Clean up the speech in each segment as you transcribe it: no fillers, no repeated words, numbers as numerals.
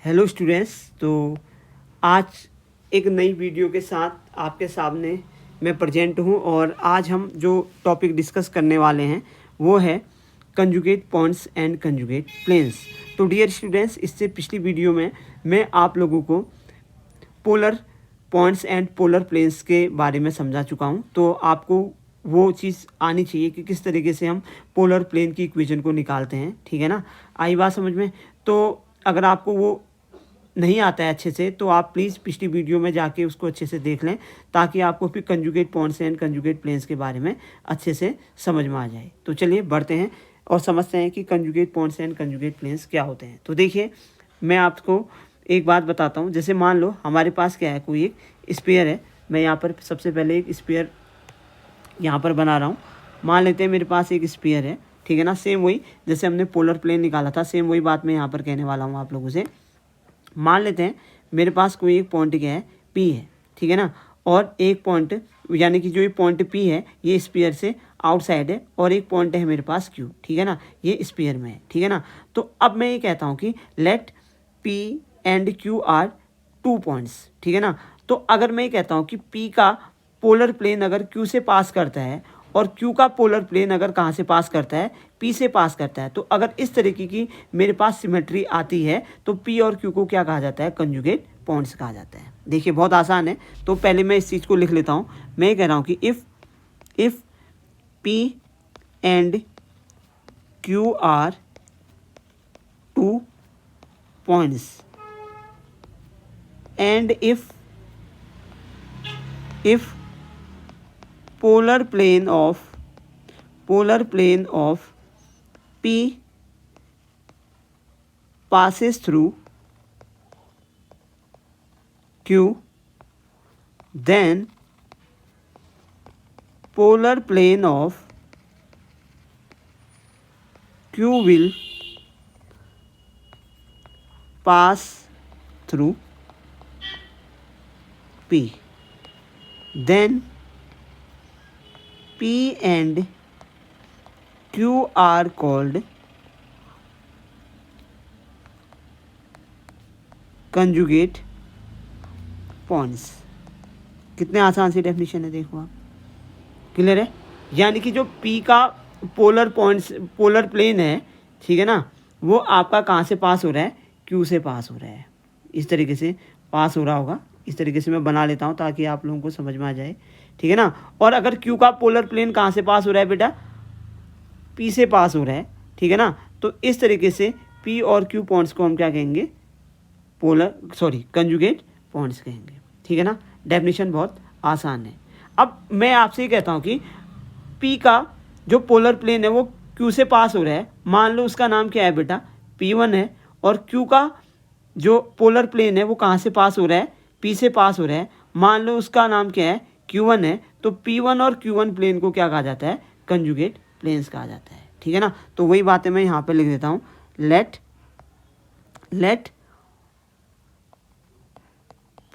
Hello students. तो आज एक नई वीडियो के साथ आपके सामने मैं प्रेजेंट हूँ और आज हम जो टॉपिक डिस्कस करने वाले हैं वो है conjugate points and conjugate planes. तो डियर स्टूडेंट्स, इससे पिछली वीडियो में मैं आप लोगों को polar points and polar planes के बारे में समझा चुका हूँ। तो आपको वो चीज़ आनी चाहिए कि किस तरीके से हम पोलर प्लेन की इक्वेशन को निकालते हैं। ठीक है ना, आई बात समझ में? तो अगर आपको वो नहीं आता है अच्छे से तो आप प्लीज़ पिछली वीडियो में जाके उसको अच्छे से देख लें, ताकि आपको फिर conjugate points and conjugate planes के बारे में अच्छे से समझ में आ जाए। तो चलिए बढ़ते हैं और समझते हैं कि conjugate points and conjugate planes क्या होते हैं। तो देखिए, मैं आपको एक बात बताता हूँ। जैसे मान लो हमारे पास क्या है, कोई एक स्फीयर है। मैं यहाँ पर सबसे पहले एक स्फीयर यहाँ पर बना रहा हूँ। मान लेते हैं मेरे पास एक स्फीयर है, ठीक है ना। सेम वही जैसे हमने पोलर प्लेन निकाला था, सेम वही बात मैं यहाँ पर कहने वाला हूँ आप लोगों से। मान लेते हैं मेरे पास कोई एक पॉइंट क्या है, पी है, ठीक है ना। और एक पॉइंट यानी कि जो ये पॉइंट पी है ये स्फीयर से आउटसाइड है, और एक पॉइंट है मेरे पास क्यू, ठीक है ना, ये स्फीयर में है, ठीक है ना। तो अब मैं ये कहता हूँ कि let P and Q are 2 points, ठीक है ना। तो अगर मैं ये कहता हूँ कि पी का पोलर प्लेन अगर क्यू से पास करता है और क्यू का पोलर प्लेन अगर कहाँ से पास करता है, पी से पास करता है, तो अगर इस तरीके की मेरे पास सिमेट्री आती है तो पी और क्यू को क्या कहा जाता है, कंजुगेट पॉइंट्स कहा जाता है। देखिए बहुत आसान है। तो पहले मैं इस चीज़ को लिख लेता हूँ। मैं ये कह रहा हूँ कि if P and Q are 2 points and if polar plane of P passes through Q, then polar plane of Q will pass through P. Then P and Q are called conjugate points. कितने आसान सी definition है, देखो आप, clear है। यानी कि जो P का पोलर प्लेन है, ठीक है ना, वो आपका कहाँ से पास हो रहा है, Q से पास हो रहा है। इस तरीके से पास हो रहा होगा। इस तरीके से मैं बना लेता हूँ ताकि आप लोगों को समझ में आ जाए, ठीक है ना। और अगर Q का पोलर प्लेन कहाँ से पास हो रहा है बेटा, P से पास हो रहा है, ठीक है ना। तो इस तरीके से P और Q पॉइंट्स को हम क्या कहेंगे, कंजुगेट पॉइंट्स कहेंगे, ठीक है ना। डेफिनेशन बहुत आसान है। अब मैं आपसे ये कहता हूँ कि P का जो पोलर प्लेन है वो Q से पास हो रहा है। मान लो उसका नाम क्या है बेटा, P1 है, और Q का जो पोलर प्लेन है वो कहाँ से पास हो रहा है, P से पास हो रहा है। मान लो उसका नाम क्या है, Q1 है। तो P1 और Q1 प्लेन को क्या कहा जाता है, कंजुगेट प्लेन्स कहा जाता है, ठीक है ना। तो वही बातें मैं यहाँ पे लिख देता हूँ। Let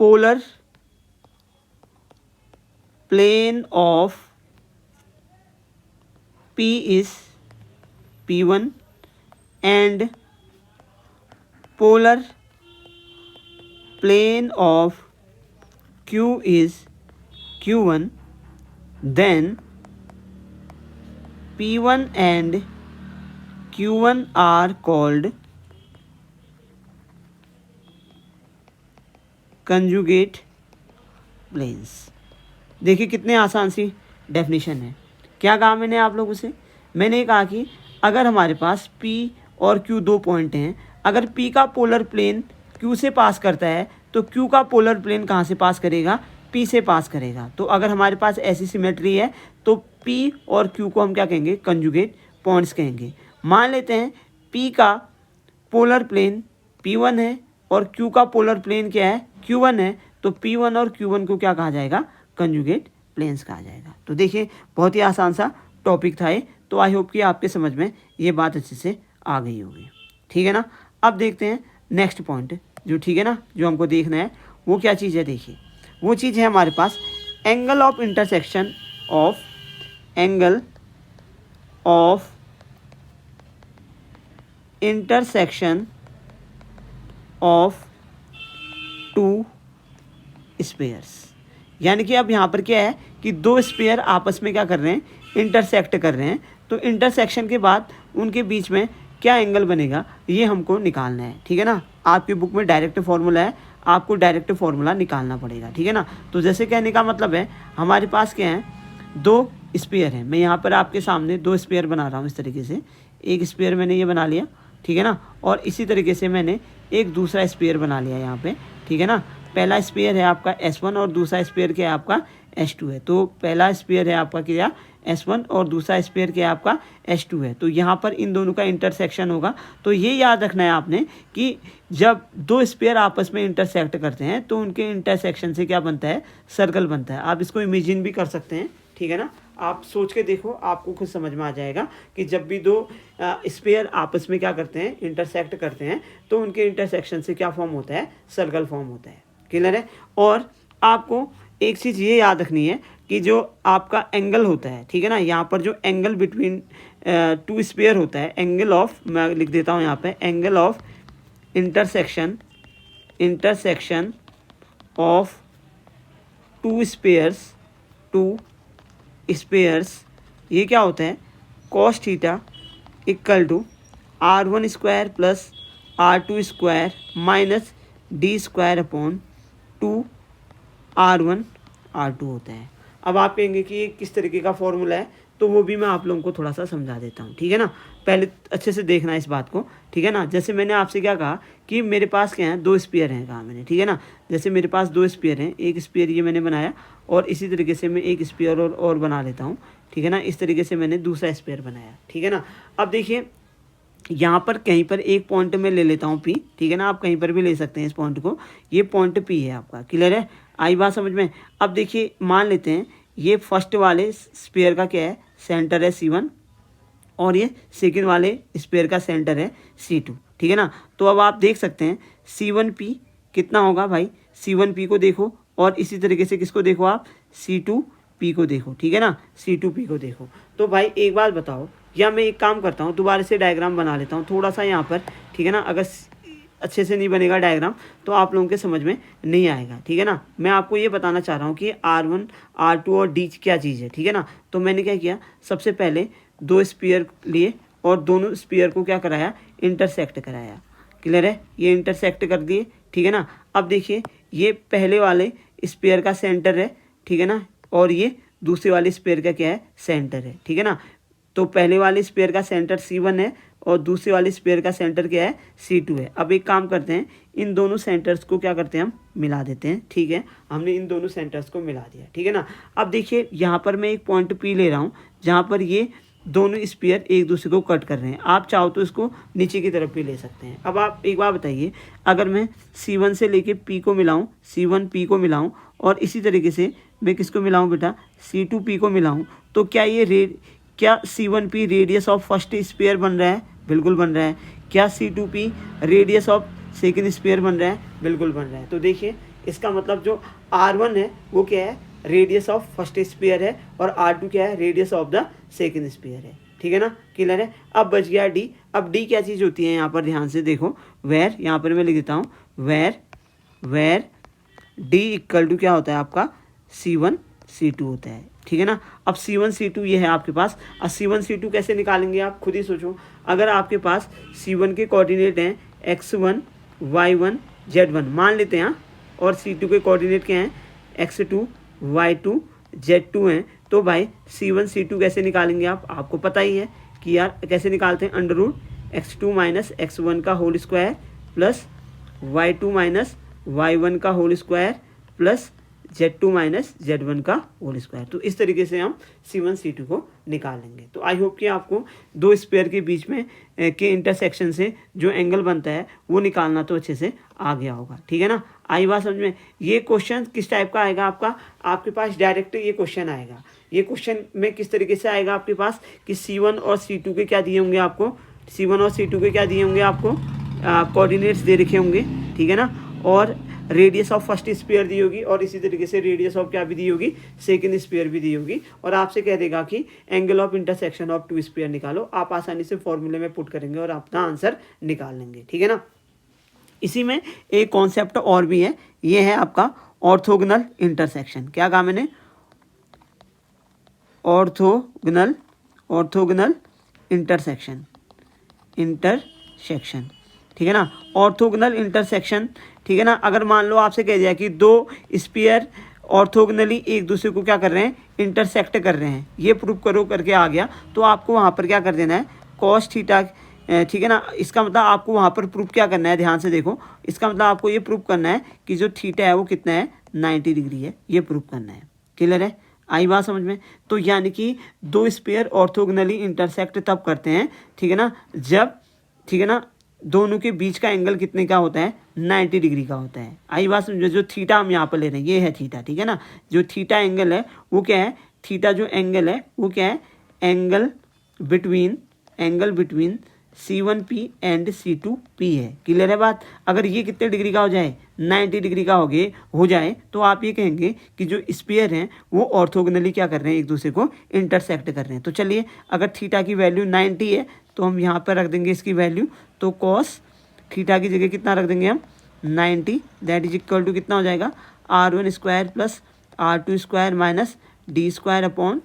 polar plane of P is P1 and polar plane of Q is Q1, then P1 and Q1 are called conjugate planes. देखिए कितने आसान सी डेफिनेशन है। क्या कहा मैंने आप लोगों से, मैंने कहा कि अगर हमारे पास P और Q 2 पॉइंट हैं, अगर P का पोलर प्लेन Q से पास करता है तो Q का पोलर प्लेन कहाँ से पास करेगा, P से पास करेगा। तो अगर हमारे पास ऐसी सिमेट्री है तो P और Q को हम क्या कहेंगे, कंजुगेट पॉइंट्स कहेंगे। मान लेते हैं P का पोलर प्लेन P1 है और Q का पोलर प्लेन क्या है, Q1 है। तो P1 और Q1 को क्या कहा जाएगा, कंजुगेट प्लेन्स कहा जाएगा। तो देखिए बहुत ही आसान सा टॉपिक था ये। तो आई होप कि आपके समझ में ये बात अच्छे से आ गई होगी, ठीक है ना। अब देखते हैं नेक्स्ट पॉइंट जो, ठीक है ना, जो हमको देखना है वो क्या चीज़ है। देखिए वो चीज़ है हमारे पास angle of intersection of two spheres. यानी कि अब यहाँ पर क्या है कि दो स्पेयर आपस में क्या कर रहे हैं, इंटरसेक्ट कर रहे हैं। तो इंटरसेक्शन के बाद उनके बीच में क्या एंगल बनेगा ये हमको निकालना है, ठीक है ना। आपकी बुक में डायरेक्ट फार्मूला है, आपको डायरेक्ट फार्मूला निकालना पड़ेगा, ठीक है ना। तो जैसे कहने का मतलब है हमारे पास क्या है, दो स्पेयर हैं। मैं यहाँ पर आपके सामने दो स्पेयर बना रहा हूँ इस तरीके से। एक स्पेयर मैंने ये बना लिया, ठीक है ना, और इसी तरीके से मैंने एक दूसरा स्पेयर बना लिया यहाँ पे, ठीक है ना। पहला स्पेयर है आपका S1 और दूसरा स्पेयर क्या है आपका S2 है। तो पहला स्पेयर है आपका क्या S1 और दूसरा स्पेयर क्या है आपका S2 है। तो यहाँ पर इन दोनों का इंटरसेक्शन होगा। तो ये याद रखना है आपने कि जब दो स्पेयर आपस में इंटरसेक्ट करते हैं तो उनके इंटरसेक्शन से क्या बनता है, सर्कल बनता है। आप इसको इमेजिन भी कर सकते हैं, ठीक है ना। आप सोच के देखो, आपको खुद समझ में आ जाएगा कि जब भी दो स्पेयर आपस में क्या करते हैं, इंटरसेक्ट करते हैं, तो उनके इंटरसेक्शन से क्या फॉर्म होता है, सर्कल फॉर्म होता है। क्लियर है। और आपको एक चीज़ ये याद रखनी है कि जो आपका एंगल होता है, ठीक है ना, यहाँ पर जो एंगल बिटवीन टू स्पेयर होता है, एंगल ऑफ, मैं लिख देता हूँ यहाँ पे, angle of intersection of two spheres, ये क्या होता है, cos theta equal to R1 square plus R2 square minus D square upon 2R1 R2 होता है। अब आप कहेंगे कि ये किस तरीके का फॉर्मूला है, तो वो भी मैं आप लोगों को थोड़ा सा समझा देता हूँ, ठीक है ना। पहले अच्छे से देखना इस बात को, ठीक है ना। जैसे मैंने आपसे क्या कहा कि मेरे पास क्या है, दो स्पेयर हैं, कहा मैंने, ठीक है ना। जैसे मेरे पास दो स्पेयर हैं, एक स्पेयर ये मैंने बनाया और इसी तरीके से मैं एक स्पेयर और बना लेता हूँ, ठीक है ना। इस तरीके से मैंने दूसरा स्पेयर बनाया, ठीक है ना। अब देखिए यहाँ पर कहीं पर एक पॉइंट में ले लेता हूँ P, ठीक है ना। आप कहीं पर भी ले सकते हैं इस पॉइंट को, ये पॉइंट P है आपका। क्लियर है, आई बात समझ में। अब देखिए मान लेते हैं ये फर्स्ट वाले स्पेयर का क्या है, सेंटर है C1 और ये सेकंड वाले स्पेयर का सेंटर है C2, ठीक है ना। तो अब आप देख सकते हैं C1P कितना होगा भाई, C1P को देखो और इसी तरीके से किसको देखो आप, C2P को देखो, ठीक है ना, C2P को देखो। तो भाई एक बात बताओ, या मैं एक काम करता हूँ, दोबारा से डायग्राम बना लेता हूँ थोड़ा सा यहाँ पर, ठीक है ना। अगर अच्छे से नहीं बनेगा डायग्राम तो आप लोगों के समझ में नहीं आएगा, ठीक है ना। मैं आपको ये बताना चाह रहा हूँ कि R1 R2 और D क्या चीज़ है, ठीक है ना। तो मैंने क्या किया, सबसे पहले दो स्पीयर लिए और दोनों स्पीयर को क्या कराया, इंटरसेक्ट कराया। क्लियर है, ये इंटरसेक्ट कर दिए, ठीक है ना। अब देखिए ये पहले वाले स्पीयर का सेंटर है, ठीक है ना, और ये दूसरे वाले स्पीयर का क्या है, सेंटर है, ठीक है ना। तो पहले वाले स्पेयर का सेंटर C1 है और दूसरे वाले स्पेयर का सेंटर क्या है, C2 है। अब एक काम करते हैं, इन दोनों सेंटर्स को क्या करते हैं, हम मिला देते हैं, ठीक है। हमने इन दोनों सेंटर्स को मिला दिया, ठीक है ना। अब देखिए यहाँ पर मैं एक पॉइंट P ले रहा हूँ जहाँ पर ये दोनों स्पेयर एक दूसरे को कट कर रहे हैं। आप चाहो तो इसको नीचे की तरफ भी ले सकते हैं। अब आप एक बार बताइए, अगर मैं C1 से लेके P को मिलाऊँ, C1P को मिलाऊँ और इसी तरीके से मैं किसको मिलाऊँ बेटा, C2P को मिलाऊँ, तो क्या C1P radius of first spare बन रहा है, बिल्कुल बन रहा है। क्या C2P radius of second spare बन रहा है, बिल्कुल बन रहा है। तो देखिए इसका मतलब जो R1 है वो क्या है, रेडियस ऑफ फर्स्ट स्पेयर है और R2 क्या है, radius of the second sphere है, ठीक है ना। क्लियर है। अब बच गया D। अब D क्या चीज़ होती है, यहाँ पर ध्यान से देखो, वेयर, यहाँ पर मैं लिख देता हूँ वेयर D इक्वल टू क्या होता है आपका, C1 C2 होता है, ठीक है ना। अब C1 C2 ये है आपके पास। अब C1 C2 कैसे निकालेंगे आप खुद ही सोचो। अगर आपके पास C1 के कोऑर्डिनेट हैं X1 Y1 Z1 मान लेते हैं, और C2 के कोऑर्डिनेट क्या हैं X2 Y2 Z2 हैं, तो भाई C1 C2 कैसे निकालेंगे आप, आपको पता ही है कि यार कैसे निकालते हैं, under root X2 minus X1 का whole square plus Y2 minus Y1 का whole square plus Z2 minus Z1 का होल स्क्वायर। तो इस तरीके से हम C1 C2 को निकाल लेंगे। तो आई होप कि आपको दो स्पेयर के बीच में के इंटरसेक्शन से जो एंगल बनता है वो निकालना तो अच्छे से आ गया होगा, ठीक है ना। आई बात समझ में। ये क्वेश्चन किस टाइप का आएगा आपके पास डायरेक्ट ये क्वेश्चन आएगा। ये क्वेश्चन में किस तरीके से आएगा आपके पास कि C1 और C2 के क्या दिए होंगे आपको, C1 और C2 के क्या दिए होंगे आपको, कोऑर्डिनेट्स दे रखे होंगे, ठीक है ना, और रेडियस ऑफ फर्स्ट स्पेयर दी होगी और इसी तरीके से रेडियस ऑफ क्या भी दी होगी, सेकंड स्पेयर भी दी होगी, और आपसे कह देगा कि angle of intersection of two sphere निकालो। आप आसानी से फॉर्मूले में पुट करेंगे और अपना आंसर निकाल लेंगे, ठीक है ना। इसी में एक कॉन्सेप्ट और भी है, ये है आपका ऑर्थोगोनल इंटरसेक्शन। क्या कहा मैंने? ऑर्थोगोनल इंटरसेक्शन, ठीक है ना, ऑर्थोगोनल इंटरसेक्शन, ठीक है ना। अगर मान लो आपसे कह दिया कि दो स्फीयर ऑर्थोगोनली एक दूसरे को क्या कर रहे हैं, इंटरसेक्ट कर रहे हैं, ये प्रूव करो करके आ गया, तो आपको वहाँ पर क्या कर देना है, कॉस थीटा, ठीक है ना। इसका मतलब आपको वहाँ पर प्रूफ क्या करना है, ध्यान से देखो, इसका मतलब आपको ये प्रूफ करना है कि जो थीटा है वो कितना है, 90 डिग्री है, ये प्रूफ करना है। क्लियर है? आई बात समझ में? तो यानी कि दो स्फीयर ऑर्थोगोनली इंटरसेक्ट तब करते हैं, ठीक है ना, जब, ठीक है ना, दोनों के बीच का एंगल कितने का होता है, 90 डिग्री का होता है। आई बात समझो? जो थीटा हम यहाँ पर ले रहे हैं ये है थीटा, ठीक है ना। जो थीटा एंगल है वो क्या है, थीटा जो एंगल है वो क्या है, angle between C1P and C2P है। क्लियर है बात? अगर ये कितने डिग्री का हो जाए, 90 डिग्री का हो जाए, तो आप ये कहेंगे कि जो स्फीयर हैं वो ऑर्थोगोनली क्या कर रहे हैं, एक दूसरे को इंटरसेक्ट कर रहे हैं। तो चलिए, अगर थीटा की वैल्यू 90 है तो हम यहाँ पर रख देंगे इसकी वैल्यू, तो कॉस थीटा की जगह कितना रख देंगे हम, 90, दैट इज इक्वल टू कितना हो जाएगा, R1 square plus R2 square minus D square upon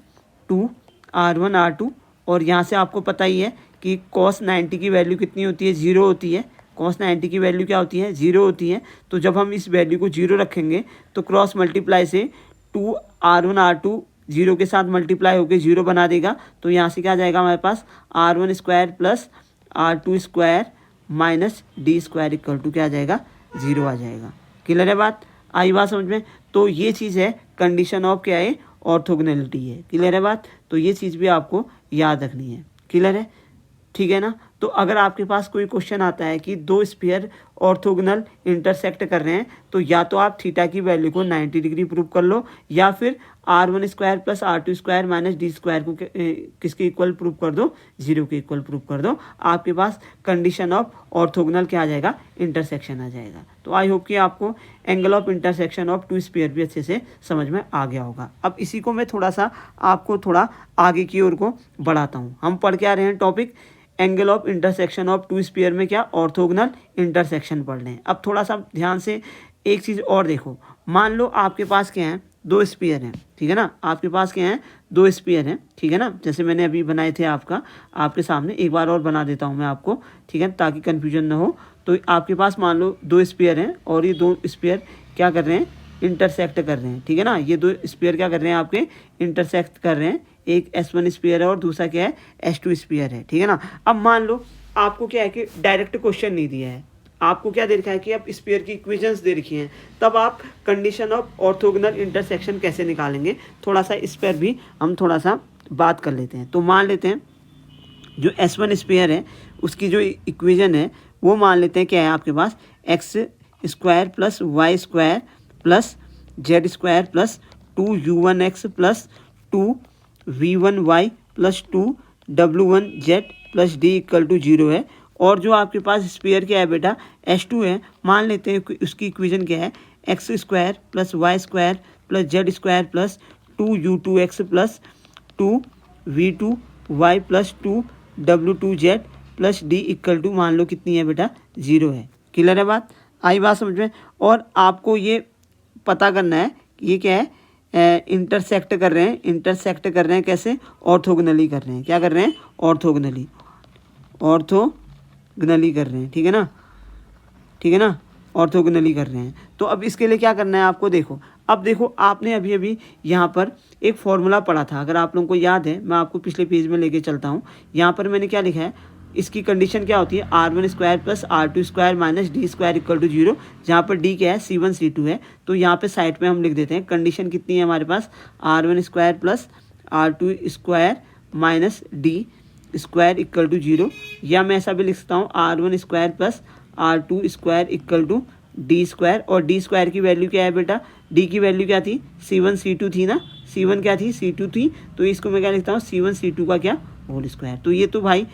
2 R1 R2। और यहाँ से आपको पता ही है कि cos 90 की वैल्यू कितनी होती है, 0 होती है। cos 90 की वैल्यू क्या होती है, 0 होती है। तो जब हम इस वैल्यू को 0 रखेंगे तो क्रॉस मल्टीप्लाई से 2 R1 R2 0 के साथ मल्टीप्लाई होकर 0 बना देगा। तो यहाँ से क्या आ जाएगा हमारे पास, R1 square plus R2 square minus D square equal to क्या आ जाएगा, 0 आ जाएगा। क्लियर है बात? आई बात समझ में? तो ये चीज़ है कंडीशन ऑफ क्या है, ऑर्थोगोनैलिटी है। क्लियर है बात? तो ये चीज़ भी आपको याद रखनी है। क्लियर है? ठीक है ना। तो अगर आपके पास कोई क्वेश्चन आता है कि दो स्फीयर ऑर्थोगोनल इंटरसेक्ट कर रहे हैं, तो या तो आप थीटा की वैल्यू को 90 डिग्री प्रूव कर लो, या फिर R1 square plus R2 square minus D square को किसके इक्वल प्रूव कर दो, 0 के इक्वल प्रूव कर दो। आपके पास कंडीशन ऑफ ऑर्थोगोनल क्या आ जाएगा, इंटरसेक्शन आ जाएगा। तो आई होप कि आपको angle of intersection of two sphere भी अच्छे से समझ में आ गया होगा। अब इसी को मैं थोड़ा सा आपको थोड़ा आगे की ओर को बढ़ाता हूँ। हम पढ़ के आ रहे हैं topic angle of intersection of two sphere में क्या, ऑर्थोगोनल इंटरसेक्शन पढ़ लें। अब थोड़ा सा ध्यान से एक चीज़ और देखो। मान लो आपके पास क्या है, दो स्फीयर हैं, ठीक है ना। आपके पास क्या है, दो स्फीयर हैं, ठीक है ना। जैसे मैंने अभी बनाए थे आपके सामने, एक बार और बना देता हूँ मैं आपको, ठीक है, ताकि कन्फ्यूजन ना हो। तो आपके पास मान लो दो स्फीयर हैं और ये दो स्फीयर क्या कर रहे हैं, इंटरसेक्ट कर रहे हैं, ठीक है ना। ये दो स्फीयर क्या कर रहे हैं, आपके इंटरसेक्ट कर रहे हैं। एक S1 स्फीयर है और दूसरा क्या है, S2 स्फीयर है, ठीक है ना। अब मान लो आपको क्या है कि डायरेक्ट क्वेश्चन नहीं दिया है, आपको क्या दे रखा है कि आप स्फीयर की इक्वेशंस दे रखी हैं, तब आप कंडीशन ऑफ ऑर्थोगोनल इंटरसेक्शन कैसे निकालेंगे, थोड़ा सा इस पर भी हम थोड़ा सा बात कर लेते हैं। तो मान लेते हैं जो S1 स्फीयर है उसकी जो इक्वेशन है वो मान लेते हैं क्या है आपके पास, x square plus y square plus z square plus 2u1x plus 2v1y plus 2w1z plus d equal to 0 है। और जो आपके पास स्फीयर क्या है बेटा, S2 है। मान लेते हैं उसकी इक्वेशन क्या है, x square plus y square plus z square plus 2u2x plus 2v2y plus 2w2z plus d equal to मान लो कितनी है बेटा, 0 है। क्लियर है बात? आई बात समझ में? और आपको ये पता करना है ये क्या है, इंटरसेक्ट कर रहे हैं कैसे, ऑर्थोगोनली कर रहे हैं। क्या कर रहे हैं, ऑर्थोगोनली कर रहे हैं, ठीक है ना, ऑर्थोगोनली कर रहे हैं। तो अब इसके लिए क्या करना है आपको, देखो अब देखो आपने अभी अभी यहाँ पर एक फॉर्मूला पढ़ा था, अगर आप लोगों को याद है मैं आपको पिछले पेज में लेके चलता हूँ। यहाँ पर मैंने क्या लिखा है, इसकी कंडीशन क्या होती है, R1 square plus R2 square minus D square equal to 0, जहाँ पर D क्या है, C1 C2 है। तो यहाँ पे साइड पे हम लिख देते हैं कंडीशन कितनी है हमारे पास, R1 square plus R2 square minus D square equal to 0, या मैं ऐसा भी लिख सकता हूँ R1 square plus R2 square equal to D square. और D स्क्वायर की वैल्यू क्या है बेटा, D की वैल्यू क्या थी, C1 C2 थी ना, C1 क्या थी, C2 थी। तो इसको मैं क्या लिखता हूँ, C1 C2 का क्या, होल स्क्वायर। तो ये तो भाई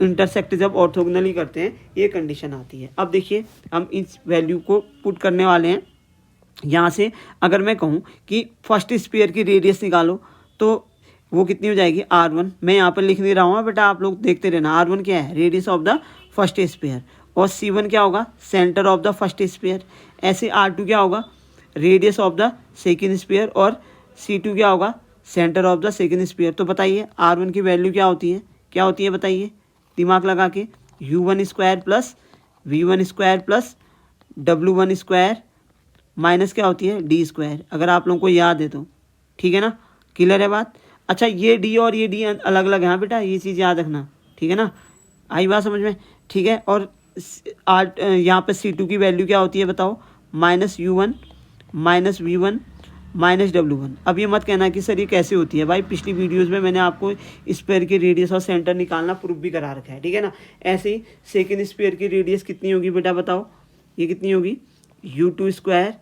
इंटरसेक्ट जब ऑर्थोगोनली करते हैं ये कंडीशन आती है। अब देखिए हम इस वैल्यू को पुट करने वाले हैं। यहाँ से अगर मैं कहूँ कि फर्स्ट स्फीयर की रेडियस निकालो तो वो कितनी हो जाएगी, R1। मैं यहाँ पर लिख नहीं रहा हूँ बेटा, आप लोग देखते रहना। R1 क्या है, radius of the first sphere. और C1 क्या होगा, centre of the first sphere. ऐसे R2 क्या होगा, radius of the second sphere, और C2 क्या होगा, centre of the second sphere. तो बताइए R1 की वैल्यू क्या होती है बताइए दिमाग लगा के, U1² plus V1² plus W1² minus क्या होती है, D², अगर आप लोगों को याद है तो। ठीक है ना, क्लियर है बात। अच्छा ये D और ये D अलग अलग है हाँ बेटा, ये चीज़ याद रखना, ठीक है ना, आई बात समझ में। ठीक है, और यहाँ पे C2 की वैल्यू क्या होती है बताओ, -U1 minus V1 minus W1। अब ये मत कहना कि सर ये कैसे होती है, भाई पिछली वीडियोस में मैंने आपको स्फीयर की रेडियस और सेंटर निकालना प्रूफ भी करा रखा है, ठीक है ना। ऐसे ही सेकेंड स्फीयर की रेडियस कितनी होगी बेटा बताओ, ये कितनी होगी, U2²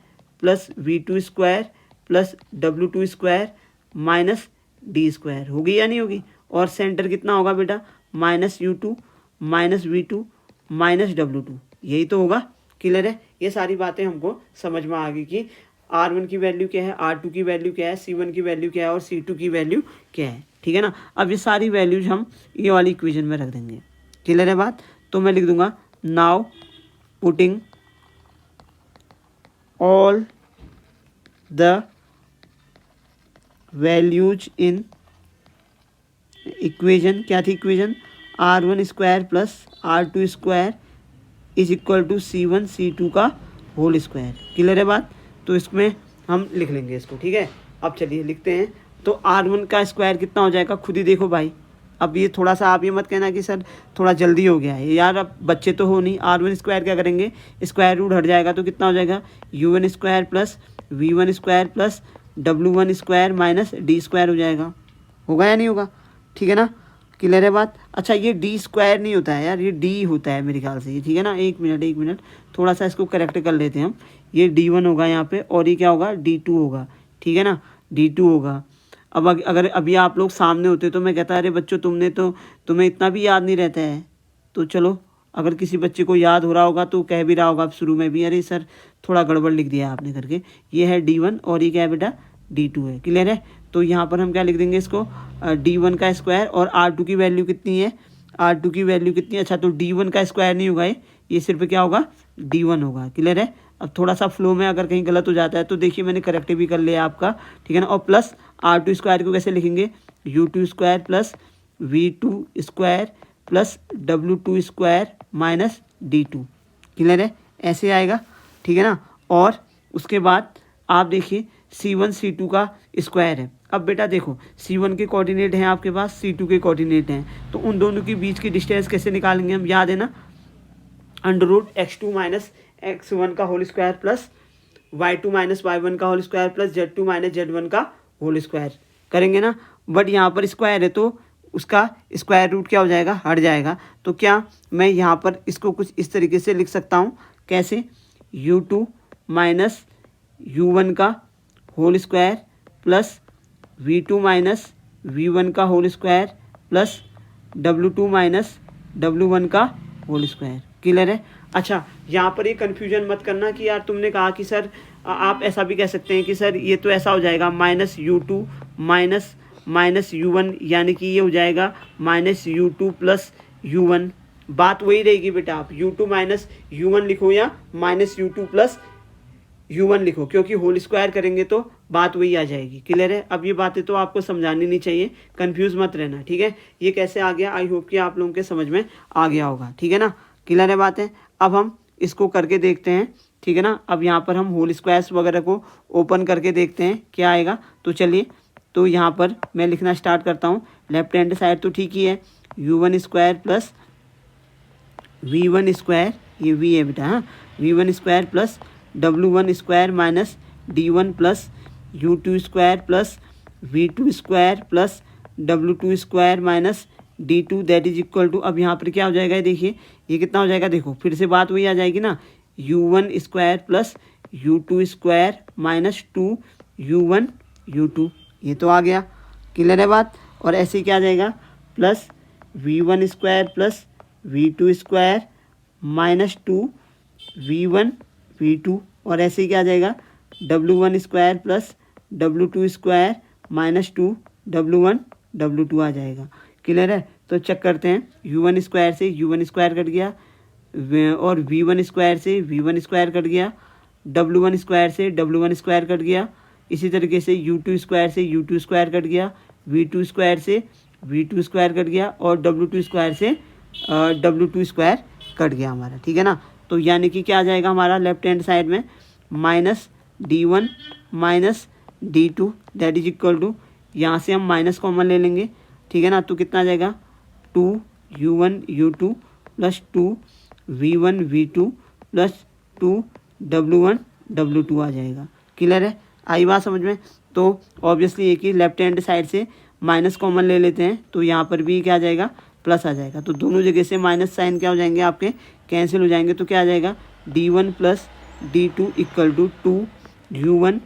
plus V2² plus W2² minus D² होगी या नहीं होगी। और सेंटर कितना होगा बेटा, -U2 minus V2 minus W2, यही तो होगा। क्लियर है, ये सारी बातें हमको समझ में आ गई कि R1 की वैल्यू क्या है, R2 की वैल्यू क्या है, C1 की वैल्यू क्या है और C2 की वैल्यू क्या है। ठीक है ना, अब ये सारी वैल्यूज हम ये वाली इक्वेशन में रख देंगे। क्लियर है बात, तो मैं लिख दूंगा now putting all the values in equation, क्या थी equation, R1² plus R2² is equal to C1 C2 का होल स्क्वायर। क्लियर है बात, तो इसमें हम लिख लेंगे इसको। ठीक है, अब चलिए लिखते हैं। तो R1 का स्क्वायर कितना हो जाएगा, खुद ही देखो भाई। अब ये थोड़ा सा आप ये मत कहना कि सर थोड़ा जल्दी हो गया है यार, अब बच्चे तो हो नहीं। R1² क्या करेंगे, स्क्वायर रूट हट जाएगा तो कितना हो जाएगा, U1² plus V1² plus W1² minus D² हो जाएगा। होगा या नहीं होगा, ठीक है ना, क्लियर है बात। अच्छा ये D² नहीं होता है यार, ये D होता है मेरे ख्याल से, ठीक है ना। एक मिनट थोड़ा सा इसको करेक्ट कर लेते हैं हम। ये D1 होगा यहाँ पे और ये क्या होगा, D2 होगा, ठीक है ना, D2 होगा। अब अगर अभी आप लोग सामने होते तो मैं कहता अरे बच्चों तुम्हें इतना भी याद नहीं रहता है। तो चलो अगर किसी बच्चे को याद हो रहा होगा तो कह भी रहा होगा शुरू में भी, अरे सर थोड़ा गड़बड़ लिख दिया आपने करके। ये है D1 और ये क्या है बेटा, D2 है। क्लियर है, तो यहाँ पर हम क्या लिख देंगे इसको, D1 का स्क्वायर। और R2 की वैल्यू कितनी है, R2 की वैल्यू कितनी है, अच्छा तो D1 का स्क्वायर नहीं होगा, ये सिर्फ क्या होगा, D1 होगा। क्लियर है, अब थोड़ा सा फ्लो में अगर कहीं गलत हो जाता है तो देखिए मैंने करेक्ट भी कर लिया आपका, ठीक है ना। और प्लस R2² को कैसे लिखेंगे, U2² plus V2² plus W2² minus D2। Clear है, ऐसे आएगा, ठीक है ना। और उसके बाद आप देखिए C1 C2 का स्क्वायर है। अब बेटा देखो C1 के कोऑर्डिनेट हैं आपके पास, C2 के कोऑर्डिनेट हैं, तो उन दोनों के बीच की डिस्टेंस कैसे निकालेंगे हम, याद है ना, √x2 माइनस x1 का whole square plus y2 minus y1 का whole square plus z2 minus z1 का होल स्क्वायर करेंगे ना। बट यहाँ पर स्क्वायर है तो उसका स्क्वायर रूट क्या हो जाएगा, हट जाएगा। तो क्या मैं यहाँ पर इसको कुछ इस तरीके से लिख सकता हूँ, कैसे, U2 माइनस U1 का whole square plus V2 minus V1 का whole square plus W2 minus W1 का होल स्क्वायर। क्लियर है। अच्छा यहाँ पर ये कन्फ्यूजन मत करना कि यार तुमने कहा कि सर आप ऐसा भी कह सकते हैं कि सर ये तो ऐसा हो जाएगा -U2 माइनस U1, यानी कि ये हो जाएगा -U2 प्लस U1। बात वही रहेगी बेटा, आप U2 माइनस U1 लिखो या -U2 प्लस U1 लिखो, क्योंकि होल स्क्वायर करेंगे तो बात वही आ जाएगी। क्लियर है, अब ये बातें तो आपको समझानी नहीं चाहिए, कंफ्यूज मत रहना, ठीक है। ये कैसे आ गया, आई होप कि आप लोगों के समझ में आ गया होगा, ठीक है ना, क्लियर है बातें। अब हम इसको करके देखते हैं, ठीक है ना। अब यहाँ पर हम होल स्क्वायर्स वगैरह को ओपन करके देखते हैं क्या आएगा। तो चलिए, तो यहाँ पर मैं लिखना स्टार्ट करता हूँ। लेफ्ट हैंड साइड तो ठीक ही है, U1² प्लस V1², ये V है बेटा, हाँ, V1² plus W1² minus D1 plus U2² plus V2² plus W2² minus D2 that is equal to, अब यहाँ पर क्या हो जाएगा, देखिए ये कितना हो जाएगा, देखो फिर से बात वही आ जाएगी ना, U1² plus U2² minus 2U1 U2, ये तो आ गया। क्लियर है बात। और ऐसे क्या आ जाएगा, plus V1² plus V2² minus 2V1 V2, और ऐसे ही क्या आ जाएगा, W1² plus W2² minus 2W1 W2 आ जाएगा। क्लियर है, तो चेक करते हैं, U1² से U1² कट गया, और V1 स्क्वायर से V1 स्क्वायर कट गया, W1 स्क्वायर से W1 स्क्वायर कट गया, इसी तरीके से U2 स्क्वायर से U2 स्क्वायर कट गया, V2 स्क्वायर से V2 स्क्वायर कट गया और W2 स्क्वायर से W2 स्क्वायर कट गया हमारा, ठीक है ना। तो यानी कि क्या आ जाएगा हमारा लेफ्ट हैंड साइड में -D1 -D2 that is equal to, यहाँ से हम माइनस कॉमन ले लेंगे, ठीक है ना। तो कितना आ जाएगा 2U1 U2 plus 2V1 V2 plus 2W1 W2 आ जाएगा। क्लियर है, आई बात समझ में। तो ऑब्वियसली एक ही लेफ्ट हैंड साइड से माइनस कॉमन ले लेते हैं, तो यहाँ पर भी क्या आ जाएगा प्लस आ जाएगा। तो दोनों जगह से माइनस साइन क्या हो जाएंगे आपके कैंसिल हो जाएंगे। तो क्या आ जाएगा D1 plus D2 equal to 2U1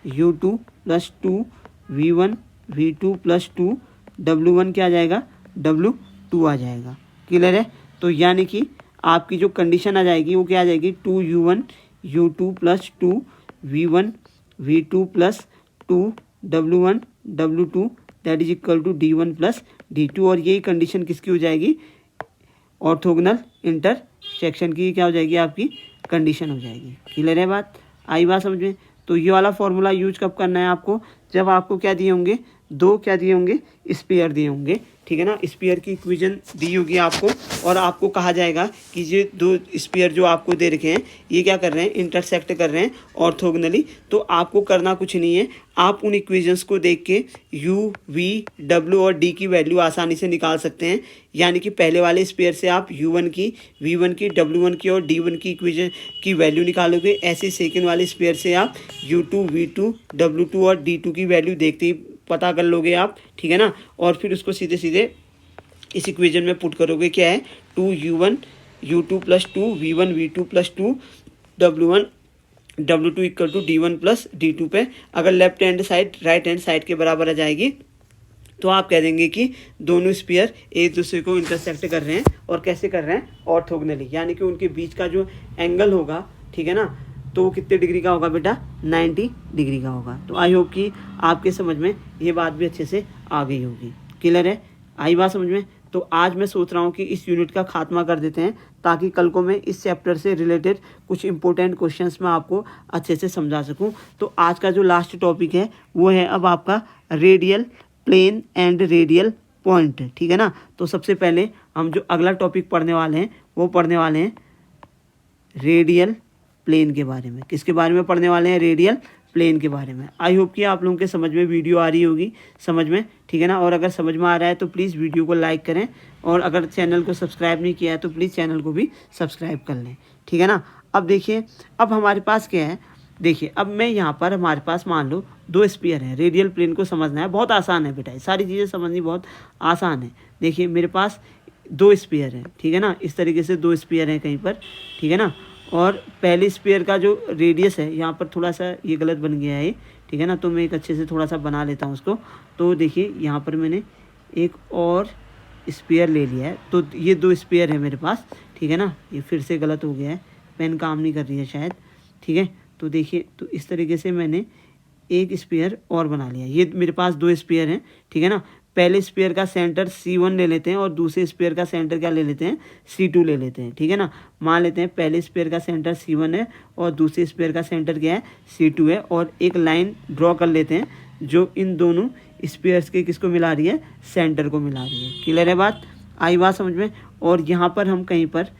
U2 plus 2V1 V2 plus 2W1 क्या आ जाएगा W2 आ जाएगा। क्लियर है। तो यानी कि आपकी जो कंडीशन आ जाएगी वो क्या आ जाएगी 2U1 U2 plus 2V1 V2 plus 2W1 W2 that is equal to D1 plus D2। और यही कंडीशन किसकी हो जाएगी ऑर्थोगोनल इंटरसेक्शन की क्या हो जाएगी आपकी कंडीशन हो जाएगी। क्लियर है बात, आई बात समझ में। तो ये वाला फॉर्मूला यूज कब करना है आपको, जब आपको क्या दिए होंगे क्या दिए होंगे स्फीयर दिए होंगे, ठीक है ना। स्फीयर की इक्वेशन दी होगी आपको और आपको कहा जाएगा कि ये दो स्फीयर जो आपको दे रखे हैं ये क्या कर रहे हैं इंटरसेक्ट कर रहे हैं ऑर्थोगोनली। तो आपको करना कुछ नहीं है, आप उन इक्वेशंस को देख के U, V, W और D की वैल्यू आसानी से निकाल सकते हैं। यानी कि पहले वाले स्फीयर से आप U1 की V1 की W1 की और D1 की इक्वेशन की वैल्यू निकालोगे, ऐसे सेकेंड वाले स्फीयर से आप U2 V2 W2 और D2 की वैल्यू देखते ही पता कर लोगे आप, ठीक है ना। और फिर उसको सीधे सीधे इस इक्वेशन में पुट करोगे, क्या है 2U1 U2 plus 2V1 V2 plus 2W1 W2 equal to D1 plus D2 पे अगर left hand side right hand side के बराबर आ जाएगी तो आप कह देंगे कि दोनों स्फीयर एक दूसरे को इंटरसेक्ट कर रहे हैं। और कैसे कर रहे हैं ऑर्थोगोनली, यानी कि उनके बीच का जो एंगल होगा, ठीक है ना, तो वो कितने डिग्री का होगा बेटा 90 डिग्री का होगा। तो आई होप कि आपके समझ में ये बात भी अच्छे से आ गई होगी। क्लियर है, आई बात समझ में। तो आज मैं सोच रहा हूँ कि इस यूनिट का खात्मा कर देते हैं ताकि कल को मैं इस चैप्टर से रिलेटेड कुछ इंपॉर्टेंट क्वेश्चंस मैं आपको अच्छे से समझा सकूँ। तो आज का जो लास्ट टॉपिक है वो है अब आपका radial plane and radial point, ठीक है ना। तो सबसे पहले हम जो अगला टॉपिक पढ़ने वाले हैं वो पढ़ने वाले हैं रेडियल प्लेन के बारे में। किसके बारे में पढ़ने वाले हैं रेडियल प्लेन के बारे में। आई होप कि आप लोगों के समझ में वीडियो आ रही होगी समझ में, ठीक है ना। और अगर समझ में आ रहा है तो प्लीज़ वीडियो को लाइक करें और अगर चैनल को सब्सक्राइब नहीं किया है तो प्लीज़ चैनल को भी सब्सक्राइब कर लें, ठीक है ना। अब देखिए अब हमारे पास क्या है, देखिए अब मैं यहाँ पर हमारे पास मान लो दो स्फीयर हैं, रेडियल प्लेन को समझना है, बहुत आसान है बेटा, सारी चीज़ें समझनी बहुत आसान है। देखिए मेरे पास दो स्फीयर हैं, ठीक है ना, इस तरीके से दो स्फीयर हैं कहीं पर, ठीक है ना। और पहले स्फीयर का जो रेडियस है यहाँ पर थोड़ा सा ये गलत बन गया है, ठीक है ना। तो मैं एक अच्छे से थोड़ा सा बना लेता हूँ उसको। तो देखिए यहाँ पर मैंने एक और स्फीयर ले लिया है, तो ये दो स्फीयर है मेरे पास, ठीक है ना। ये फिर से गलत हो गया है, पेन काम नहीं कर रही है शायद, ठीक है। तो देखिए तो इस तरीके से मैंने एक स्फीयर और बना लिया। ये मेरे पास दो स्फीयर हैं, ठीक है ना। पहले स्फीयर का सेंटर C1 ले लेते हैं और दूसरे स्फीयर का सेंटर क्या ले लेते हैं C2 ले लेते हैं, ठीक है ना। मान लेते हैं पहले स्फीयर का सेंटर C1 है और दूसरे स्फीयर का सेंटर क्या है C2 है। और एक लाइन ड्रॉ कर लेते हैं जो इन दोनों स्फीयर्स के किसको मिला रही है सेंटर को मिला रही है। क्लियर है बात, आई बात समझ में। और यहाँ पर हम कहीं पर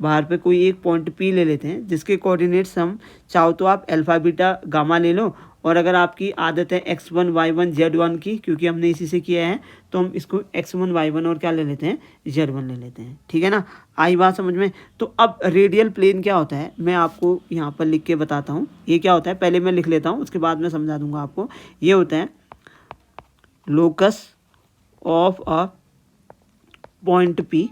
बाहर पे कोई एक पॉइंट P ले लेते हैं जिसके कोऑर्डिनेट्स हम चाहो तो आप अल्फा बीटा गामा ले लो, और अगर आपकी आदत है x1 y1 z1 की, क्योंकि हमने इसी से किया है, तो हम इसको x1 y1 और क्या ले लेते हैं z1 ले लेते हैं, ठीक है ना। आई बात समझ में। तो अब रेडियल प्लेन क्या होता है मैं आपको यहाँ पर लिख के बताता हूँ। ये क्या होता है पहले मैं लिख लेता हूँ उसके बाद मैं समझा दूंगा आपको। ये होता है locus of a point P।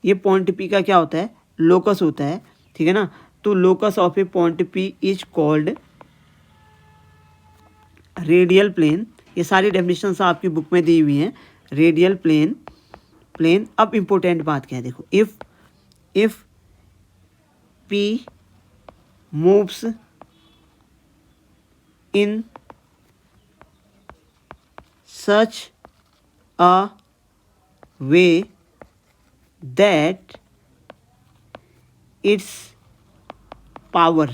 ये पॉइंट P का क्या होता है लोकस होता है, ठीक है ना। तो locus of a point P is called radial plane. ये सारी डेफिनेशंस आपकी बुक में दी हुई हैं। Radial plane. अब इम्पोर्टेंट बात क्या है देखो, if P moves in such a way that it's power,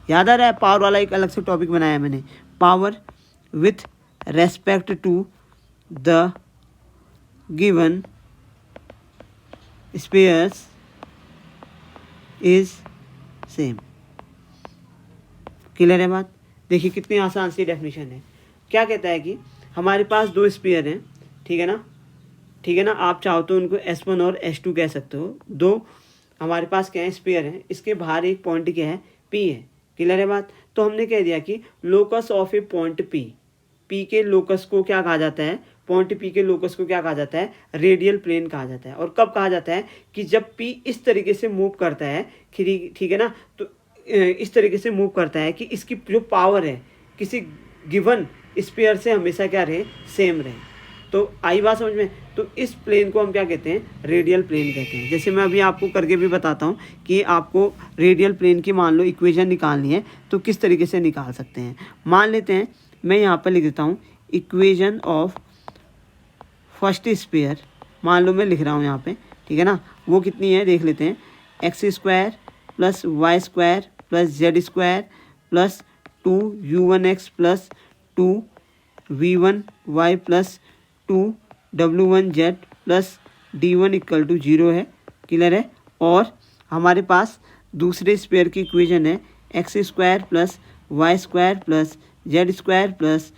याद आ रहा है, पावर वाला एक अलग से टॉपिक बनाया मैंने, power with respect to the given spheres is same. Clear है बात? देखिए कितनी आसान सी डेफिनेशन है। क्या कहता है कि हमारे पास दो स्पेयर हैं, ठीक है ना, ठीक है ना, आप चाहो तो उनको S1 और S2 कह सकते हो। दो हमारे पास क्या है, स्पेयर हैं, इसके बाहर एक पॉइंट क्या है, P है। क्लियर है बात? तो हमने कह दिया कि locus of a point P, P के लोकस को क्या कहा जाता है, पॉइंट P के लोकस को क्या कहा जाता है, रेडियल प्लेन कहा जाता है। और कब कहा जाता है कि जब P इस तरीके से मूव करता है, ठीक है ना, तो इस तरीके से मूव करता है कि इसकी जो पावर है किसी गिवन स्फीयर से हमेशा क्या रहे, सेम रहे। तो आई बात समझ में? तो इस प्लेन को हम क्या कहते हैं, रेडियल प्लेन कहते हैं। जैसे मैं अभी आपको करके भी बताता हूँ कि आपको रेडियल प्लेन की मान लो इक्वेशन निकालनी है तो किस तरीके से निकाल सकते हैं। मान लेते हैं मैं यहाँ पर लिख देता हूँ इक्वेशन ऑफ फर्स्ट स्फीयर, मान लो मैं लिख रहा हूँ यहाँ पे, ठीक है ना, वो कितनी है देख लेते हैं, x² + y² + z² + 2u1x + 2v1y + 2w1z + d1 = 0 है। क्लियर है? और हमारे पास दूसरे स्पेयर की इक्वेशन है x² + y² + z² +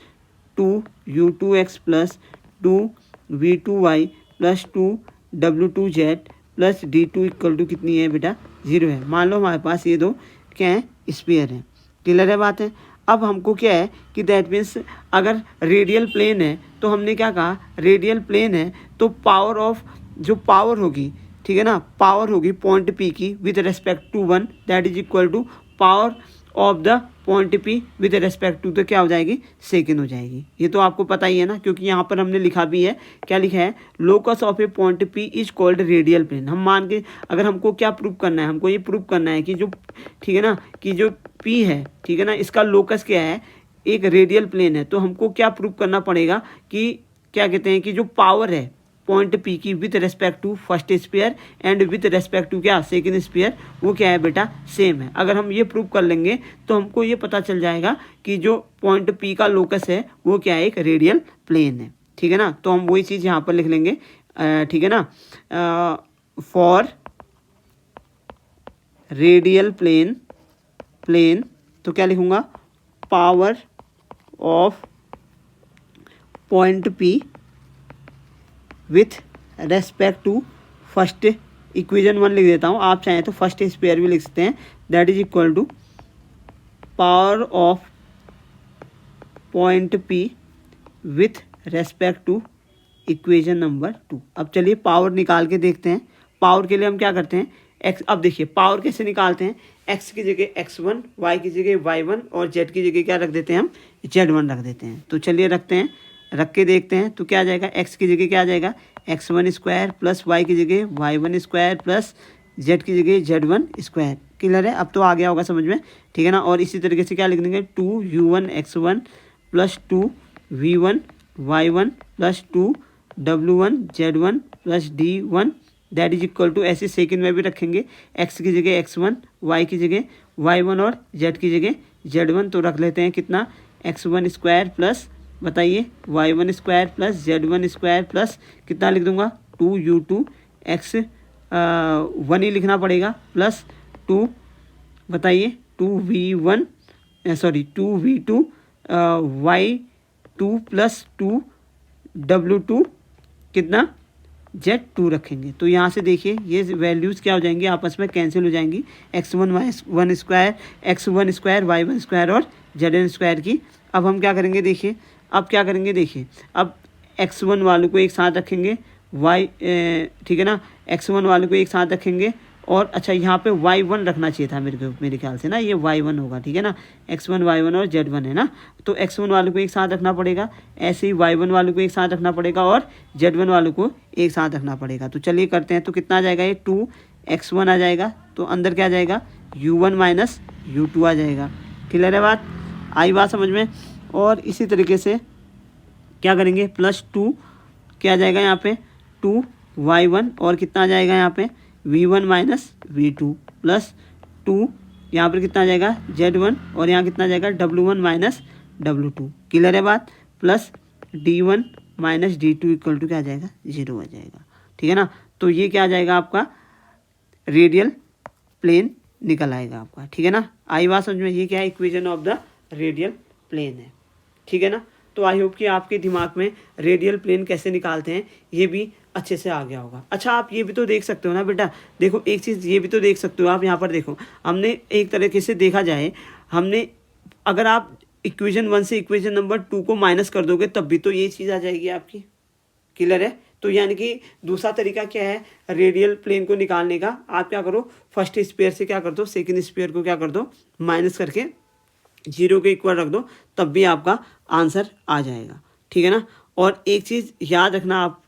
2u2x + 2v2y + 2w2z + d2 = कितनी है बेटा, 0 है। मान लो हमारे पास ये दो क्या है, स्फीयर है। क्लियर है बात है? अब हमको क्या है कि दैट मीन्स अगर रेडियल प्लेन है तो हमने क्या कहा, रेडियल प्लेन है तो पावर ऑफ, जो पावर होगी, ठीक है ना, पावर होगी पॉइंट P की with respect to 1 that is equal to power of the point P with respect to, तो क्या हो जाएगी, सेकेंड हो जाएगी। ये तो आपको पता ही है ना, क्योंकि यहाँ पर हमने लिखा भी है, क्या लिखा है, locus of a point P is called radial plane. हम मान के, अगर हमको क्या प्रूव करना है, हमको ये प्रूव करना है कि जो, ठीक है ना, कि जो P है, ठीक है ना, इसका लोकस क्या है, एक रेडियल प्लेन है। तो हमको क्या प्रूव करना पड़ेगा कि क्या कहते हैं कि जो पावर है पॉइंट P की with respect to first sphere and with respect to क्या, सेकंड स्फीयर, वो क्या है बेटा, सेम है। अगर हम ये प्रूव कर लेंगे तो हमको ये पता चल जाएगा कि जो पॉइंट P का लोकस है वो क्या है, एक रेडियल प्लेन है। ठीक है ना, तो हम वही चीज़ यहाँ पर लिख लेंगे, ठीक है ना, फॉर रेडियल प्लेन तो क्या लिखूँगा, power of point P with respect to first, equation 1 लिख देता हूँ, आप चाहें तो फर्स्ट स्फीयर भी लिख सकते हैं, that is equal to power of point P with respect to equation number 2। अब चलिए पावर निकाल के देखते हैं। पावर के लिए हम क्या करते हैं, एक्स, अब देखिए पावर कैसे निकालते हैं, x की जगह x1, y की जगह y1 और z की जगह क्या रख देते हैं, हम z1 रख देते हैं। तो चलिए रखते हैं, रख के देखते हैं तो क्या आ जाएगा, x की जगह क्या आ जाएगा, x1² प्लस y की जगह y1² प्लस z की जगह z1²। क्लियर है? अब तो आ गया होगा समझ में, ठीक है ना। और इसी तरीके से क्या लिख देंगे, 2u1x1 plus 2v1y1 plus 2w1z1 plus d1 that is equal to, ऐसे सेकंड में भी रखेंगे, x की जगह x1, y की जगह y1 और z की जगह z1। तो रख लेते हैं कितना, x1² प्लस, बताइए, y1² प्लस z1² प्लस कितना लिख दूंगा, 2u2x 1 ही लिखना पड़ेगा प्लस 2, बताइए, 2v2 y2 प्लस 2w2 कितना, z2 रखेंगे। तो यहाँ से देखिए ये वैल्यूज़ क्या हो जाएंगी, आपस में कैंसिल हो जाएंगी, x1 y1² y1² और z1² की। अब हम क्या करेंगे, देखिए अब क्या करेंगे, देखिए अब x1 वालों को एक साथ रखेंगे, ठीक है ना, x1 वालों को एक साथ रखेंगे, और अच्छा यहाँ पे y1 रखना चाहिए था मेरे ख्याल से ना, ये y1 होगा, ठीक है ना, x1 y1 और z1 है ना, तो x1 वालों को एक साथ रखना पड़ेगा, ऐसे ही y1 वालों को एक साथ रखना पड़ेगा और z1 वालों को एक साथ रखना पड़ेगा। तो चलिए करते हैं, तो कितना आ जाएगा, ये 2x1 आ जाएगा, तो अंदर क्या आ जाएगा, u1 माइनस u2 आ जाएगा। क्लियर है बात, आई बात समझ में। और इसी तरीके से क्या करेंगे, प्लस 2 क्या आ जाएगा यहाँ पे, 2y1 और कितना आ जाएगा यहाँ पे, v1 माइनस v2 प्लस 2, यहाँ पर कितना आ जाएगा Z1 और यहाँ कितना आ जाएगा W1 माइनस W2, क्लियर है बात, plus D1 minus D2 equal to क्या आ जाएगा 0 आ जाएगा, ठीक है ना। तो ये क्या आ जाएगा आपका रेडियल प्लेन निकल आएगा आपका, ठीक है ना। आई बात समझ में, ये क्या है equation of the radial plane है, ठीक है ना। तो आई होप कि आपके दिमाग में रेडियल प्लेन कैसे निकालते हैं ये भी अच्छे से आ गया होगा। अच्छा आप ये भी तो देख सकते हो ना बेटा, देखो एक चीज़ ये भी तो देख सकते हो आप, यहाँ पर देखो हमने एक तरीके से देखा जाए, हमने अगर आप इक्वेशन 1 से इक्वेशन नंबर 2 को माइनस कर दोगे तब भी तो ये चीज़ आ जाएगी आपकी, क्लियर है। तो यानी कि दूसरा तरीका क्या है रेडियल प्लेन को निकालने का, आप क्या करो फर्स्ट स्पेयर से क्या कर दो सेकंड स्पेयर को क्या कर दो माइनस करके 0 के इक्वल रख दो, तब भी आपका आंसर आ जाएगा, ठीक है ना। और एक चीज़ याद रखना आप,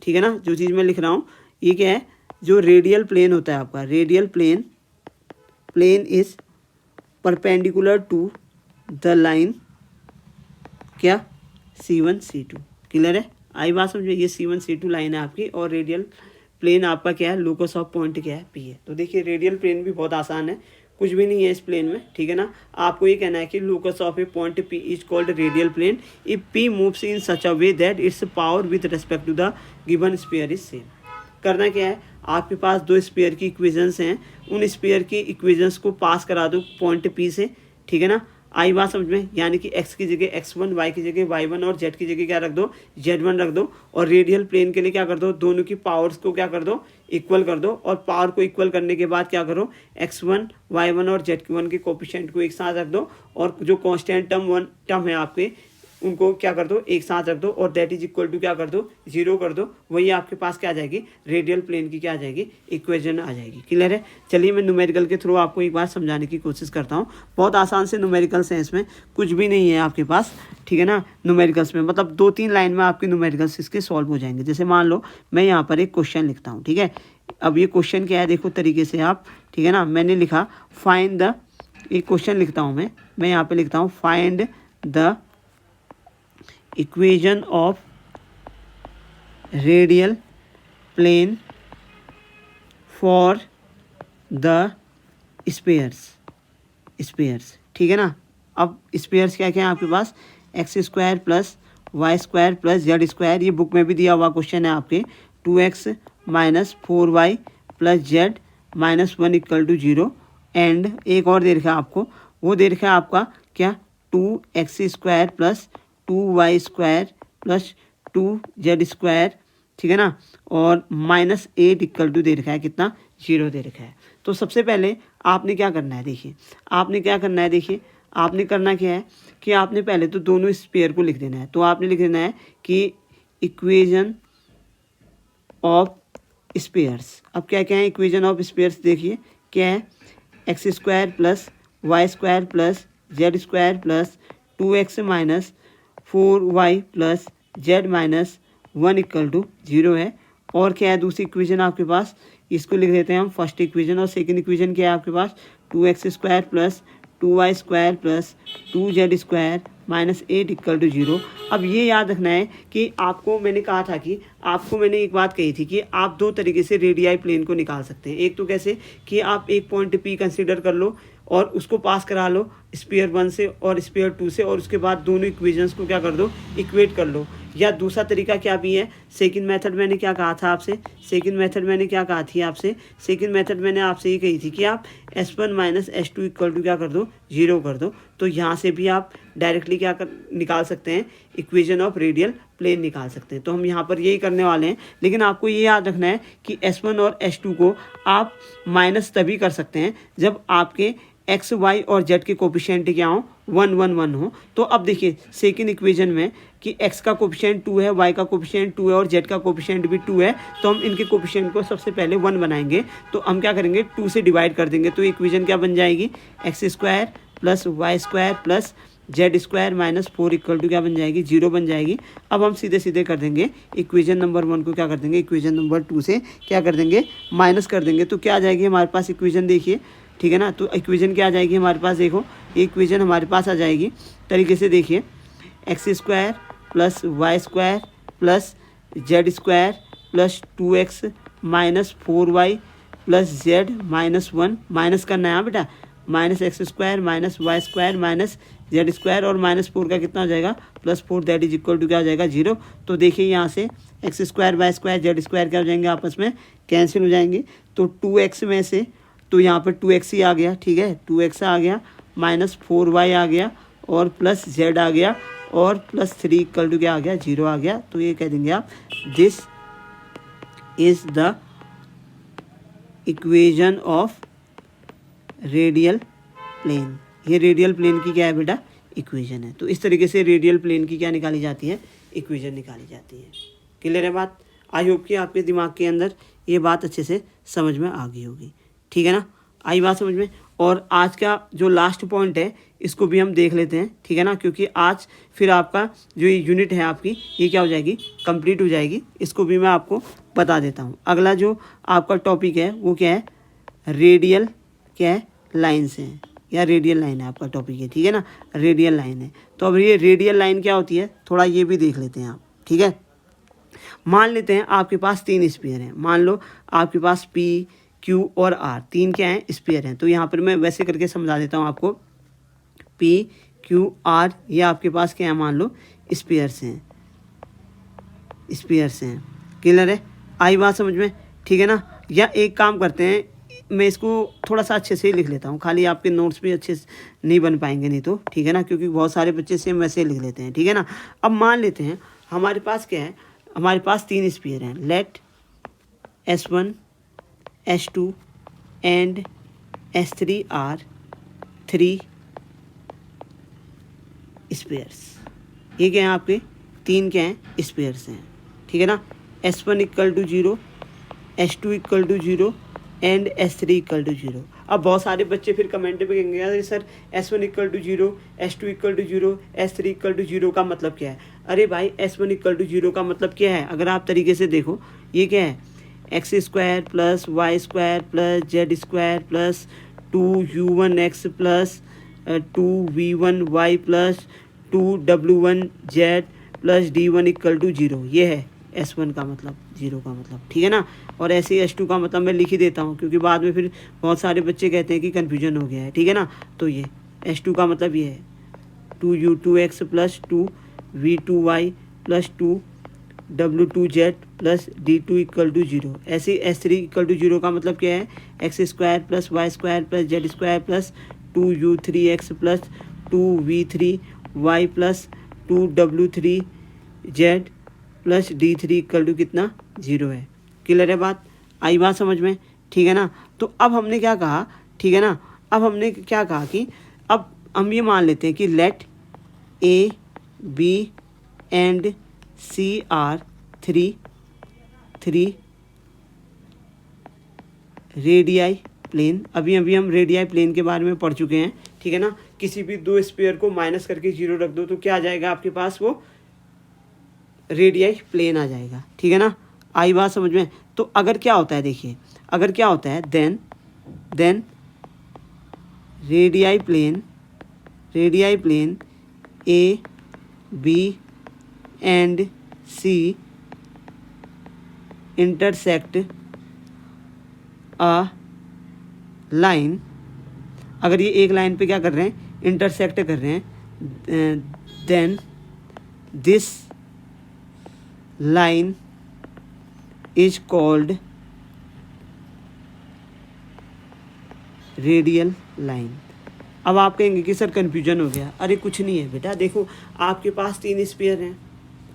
ठीक है ना, जो चीज़ मैं लिख रहा हूँ ये क्या है, जो रेडियल प्लेन होता है आपका, radial plane is perpendicular to the line क्या C1 C2, क्लियर है। आई बात समझिए, ये C1 C2 लाइन है आपकी और रेडियल प्लेन आपका क्या है लोकस ऑफ पॉइंट क्या है P है। तो देखिए रेडियल प्लेन भी बहुत आसान है, कुछ भी नहीं है इस प्लेन में, ठीक है ना। आपको ये कहना है कि locus of a point P is called radial plane if P moves in such a way that its power with respect to the given sphere is same. करना क्या है, आपके पास दो स्फीयर की इक्वेशंस हैं, उन स्फीयर की इक्वेशंस को पास करा दो पॉइंट P से, ठीक है ना। आई बात समझ में, यानी कि x की जगह x1, y की जगह y1 और z की जगह क्या रख दो z1 रख दो, और रेडियल प्लेन के लिए क्या कर दो दोनों की पावर्स को क्या कर दो इक्वल कर दो, और पावर को इक्वल करने के बाद क्या करो x1, y1 और z1 के कोफिशिएंट को एक साथ रख दो, और जो कांस्टेंट टर्म है आपके उनको क्या कर दो एक साथ रख दो, और दैट इज इक्वल टू क्या कर दो 0 कर दो, वही आपके पास क्या आ जाएगी रेडियल प्लेन की क्या आ जाएगी इक्वेशन आ जाएगी, क्लियर है। चलिए मैं न्यूमेरिकल के थ्रू आपको एक बार समझाने की कोशिश करता हूँ, बहुत आसान से न्यूमेरिकल्स हैं, इसमें कुछ भी नहीं है आपके पास, ठीक है ना। न्यूमेरिकल्स में मतलब 2-3 लाइन में आपके न्यूमेरिकल्स इसके सॉल्व हो जाएंगे। जैसे मान लो मैं यहाँ पर एक क्वेश्चन लिखता हूँ, ठीक है। अब ये क्वेश्चन क्या है देखो तरीके से आप, ठीक है ना, मैंने लिखा फाइंड द, एक क्वेश्चन लिखता हूँ मैं यहाँ पर लिखता हूँ find the equation of radial plane for the spheres, ठीक है ना। अब स्पेयर्स क्या क्या है आपके पास x² plus y² plus z², ये बुक में भी दिया हुआ क्वेश्चन है आपके 2x minus 4y plus z minus 1 equal to 0, and एक और दे रखा है आपको, वो दे रखा है आपका क्या 2x² plus 2y² plus 2z², ठीक है ना, और -8 इक्वल टू दे रखा है कितना 0 दे रखा है। तो सबसे पहले आपने क्या करना है, देखिए आपने क्या करना है, देखिए आपने करना क्या है कि आपने पहले तो दोनों स्पेयर को लिख देना है। तो आपने लिख देना है कि इक्वेशन ऑफ स्पेयर्स, अब क्या क्या है इक्वेशन ऑफ स्पेयर्स, देखिए क्या है x² plus y² plus z² plus 2x minus 4y plus z minus 1 equal to 0 है। और क्या है दूसरी इक्वेशन आपके पास, इसको लिख देते हैं हम फर्स्ट इक्वेशन, और सेकंड इक्वेशन क्या है आपके पास 2x² plus 2y² plus 2z² minus 8 equal to 0। अब ये याद रखना है कि आपको मैंने कहा था कि आपको मैंने एक बात कही थी कि आप दो तरीके से रेडियाई प्लेन को निकाल सकते हैं। एक तो कैसे कि आप एक पॉइंट P कंसीडर कर लो और उसको पास करा लो स्पेयर 1 से और स्पेयर 2 से, और उसके बाद दोनों इक्वेशंस को क्या कर दो इक्वेट कर लो। या दूसरा तरीका क्या भी है, सेकंड मेथड मैंने क्या कहा था आपसे, सेकंड मेथड मैंने क्या कहा थी आपसे, सेकंड मेथड मैंने आपसे ये कही थी कि आप S1 minus S2 equal to क्या कर दो 0 कर दो। तो यहाँ से भी आप डायरेक्टली क्या निकाल सकते हैं इक्वेशन ऑफ रेडियल प्लेन निकाल सकते हैं। तो हम यहाँ पर यही करने वाले हैं, लेकिन आपको ये याद रखना है कि S1 और S2 को आप माइनस तभी कर सकते हैं जब आपके x, y और z के कोफिशिएंट क्या हो 1, 1, 1 हो। तो अब देखिए सेकंड इक्वेशन में कि x का कोफिशिएंट 2 है, y का कोफिशिएंट 2 है और z का कोफिशिएंट भी 2 है, तो हम इनके कोफिशिएंट को सबसे पहले 1 बनाएंगे। तो हम क्या करेंगे 2 से डिवाइड कर देंगे, तो इक्वेशन क्या बन जाएगी x² plus y² plus z² minus 4 equal to क्या बन जाएगी 0 बन जाएगी। अब हम सीधे सीधे कर देंगे इक्वेशन नंबर 1 को क्या कर देंगे इक्वेशन नंबर 2 से क्या कर देंगे माइनस कर देंगे। तो क्या आ जाएगी हमारे पास इक्वेशन, देखिए ठीक है ना। तो इक्वेशन क्या आ जाएगी हमारे पास, देखो इक्वेशन हमारे पास आ जाएगी तरीके से, देखिए x² plus y² plus z² plus 2x minus 4y plus z minus 1, minus करना है हाँ बेटा, minus x square minus y square minus z square और माइनस 4 का कितना हो जाएगा plus 4, that is equal to क्या हो जाएगा 0। तो देखिए यहाँ से x square y square z square क्या हो जाएंगे, आपस में कैंसिल हो जाएंगे। तो 2x में से तो यहाँ पर 2x ही आ गया, ठीक है 2x आ गया, माइनस 4y आ गया और प्लस z आ गया और प्लस 3 इक्वल टू क्या आ गया 0 आ गया। तो ये कह देंगे आप this is the equation of radial plane. ये रेडियल प्लेन की क्या है बेटा इक्वेशन है। तो इस तरीके से रेडियल प्लेन की क्या निकाली जाती है, इक्वेशन निकाली जाती है। क्लियर है बात? आई होप कि आपके दिमाग के अंदर ये बात अच्छे से समझ में आ गई होगी, ठीक है ना, आई बात समझ में। और आज का जो लास्ट पॉइंट है इसको भी हम देख लेते हैं, ठीक है ना, क्योंकि आज फिर आपका जो ये यूनिट है आपकी ये क्या हो जाएगी, कंप्लीट हो जाएगी। इसको भी मैं आपको बता देता हूँ। अगला जो आपका टॉपिक है वो क्या है, रेडियल क्या है लाइन्स हैं, या रेडियल लाइन है आपका टॉपिक है, ठीक है ना, रेडियल लाइन है। तो अब ये रेडियल लाइन क्या होती है थोड़ा ये भी देख लेते हैं आप, ठीक है। मान लेते हैं आपके पास 3 स्फीयर हैं, मान लो आपके पास P, Q और R 3 क्या हैं स्फीयर हैं। तो यहाँ पर मैं वैसे करके समझा देता हूँ आपको। P, Q, R ये आपके पास क्या है, मान लो स्फीयर्स हैं, स्फीयर्स हैं। क्लियर है, आई बात समझ में, ठीक है ना। या एक काम करते हैं, मैं इसको थोड़ा सा अच्छे से ही लिख लेता हूँ, खाली आपके नोट्स भी अच्छे से नहीं बन पाएंगे नहीं तो, ठीक है ना, क्योंकि बहुत सारे बच्चे सेम वैसे लिख लेते हैं, ठीक है ना। अब मान लेते हैं हमारे पास क्या है, हमारे पास 3 स्फीयर हैं। Let S1, S2 and S3 are 3 spheres. ये क्या हैं आपके 3 क्या हैं स्फीयर्स हैं, ठीक है ना। S1 equal to 0, S2 equal to 0 and S3 equal to 0। अब बहुत सारे बच्चे फिर कमेंट पे कहेंगे यार sir S1 equal to 0, S2 equal to 0, S3 equal to 0 का मतलब क्या है। अरे भाई S1 इक्वल टू 0 का मतलब क्या है, अगर आप तरीके से देखो ये क्या है, x square plus y square plus z square plus 2u1x plus 2v1y plus 2w1z plus d1 equal to 0। ये है S1 का मतलब, 0 का मतलब, ठीक है ना। और ऐसे ही S2 का मतलब मैं लिख ही देता हूँ, क्योंकि बाद में फिर बहुत सारे बच्चे कहते हैं कि कन्फ्यूजन हो गया है, ठीक है ना। तो ये S2 का मतलब ये है 2u2x plus 2v2y plus 2w2z plus d2 equal to 0। ऐसे ही S3 इक्वल टू 0 का मतलब क्या है, x square plus y square plus z square plus 2u3x plus 2v3y plus 2w3z plus d3 equal to कितना 0 है। क्लियर है बात, आई बात समझ में, ठीक है ना। तो अब हमने क्या कहा, ठीक है ना, अब हमने क्या कहा कि अब हम ये मान लेते हैं कि let A, B and C are 3 radii plane. अभी हम रेडियाई प्लेन के बारे में पढ़ चुके हैं, ठीक है ना। किसी भी 2 स्फीयर को माइनस करके 0 रख दो तो क्या आ जाएगा आपके पास, वो रेडियाई प्लेन आ जाएगा, ठीक है ना, आई बात समझ में। तो अगर क्या होता है, देखिए अगर क्या होता है then radii plane A, B and C intersect a line. अगर ये एक लाइन पे क्या कर रहे हैं, इंटरसेक्ट कर रहे हैं, then this line is called radial line. अब आप कहेंगे कि सर कन्फ्यूजन हो गया। अरे कुछ नहीं है बेटा, देखो आपके पास 3 स्फीयर हैं,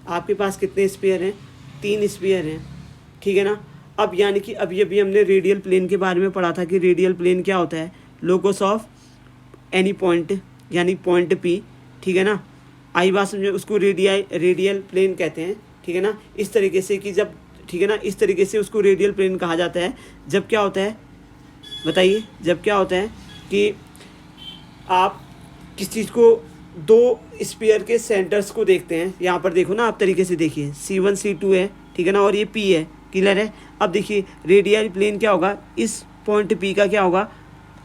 आपके पास कितने स्फीयर हैं, 3 स्फीयर हैं, ठीक है ना। अब यानी कि अभी हमने रेडियल प्लेन के बारे में पढ़ा था कि रेडियल प्लेन क्या होता है, लोकस ऑफ एनी पॉइंट यानी पॉइंट P, ठीक है ना। आई बात समझे, उसको रेडियल प्लेन कहते हैं, ठीक है ना। इस तरीके से कि जब, ठीक है ना, इस तरीके से उसको रेडियल प्लेन कहा जाता है जब क्या होता है, बताइए, जब क्या होता है कि आप किस चीज़ को 2 स्फीयर के सेंटर्स को देखते हैं। यहाँ पर देखो ना, आप तरीके से देखिए C1 C2 है, ठीक है ना, और ये P है, क्लियर है। अब देखिए रेडियल प्लेन क्या होगा, इस पॉइंट P का क्या होगा,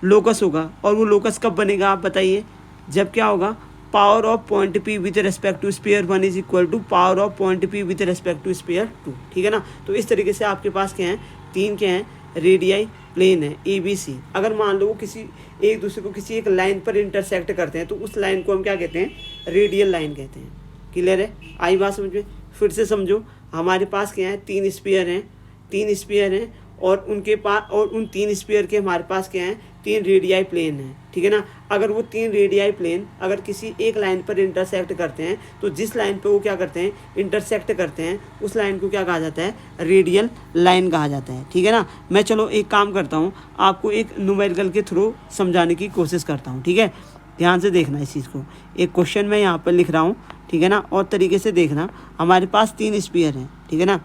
लोकस होगा। और वो लोकस कब बनेगा आप बताइए, जब क्या होगा, power of point P with respect to sphere 1 is equal to power of point P with respect to sphere 2, ठीक है ना। तो इस तरीके से आपके पास क्या है, 3 क्या हैं रेडियाई प्लेन है ABC, अगर मान लो वो किसी एक दूसरे को किसी एक लाइन पर इंटरसेक्ट करते हैं तो उस लाइन को हम क्या कहते हैं, रेडियल लाइन कहते हैं। क्लियर है, आई बात समझ में? फिर से समझो, हमारे पास क्या है, 3 स्फीयर हैं और उनके पास, और उन 3 स्फीयर के हमारे पास क्या है, 3 रेडियाई प्लेन हैं, ठीक है ना। अगर वो 3 रेडियाई प्लेन अगर किसी एक लाइन पर इंटरसेक्ट करते हैं तो जिस लाइन पे वो क्या करते हैं, इंटरसेक्ट करते हैं, उस लाइन को क्या कहा जाता है, रेडियल लाइन कहा जाता है, ठीक है ना। मैं चलो एक काम करता हूँ, आपको एक न्यूमेरिकल के थ्रू समझाने की कोशिश करता हूँ, ठीक है। ध्यान से देखना इस चीज़ को, एक क्वेश्चन मैं यहाँ पर लिख रहा हूँ, ठीक है ना, और तरीके से देखना। हमारे पास 3 स्फीयर हैं, ठीक है ना।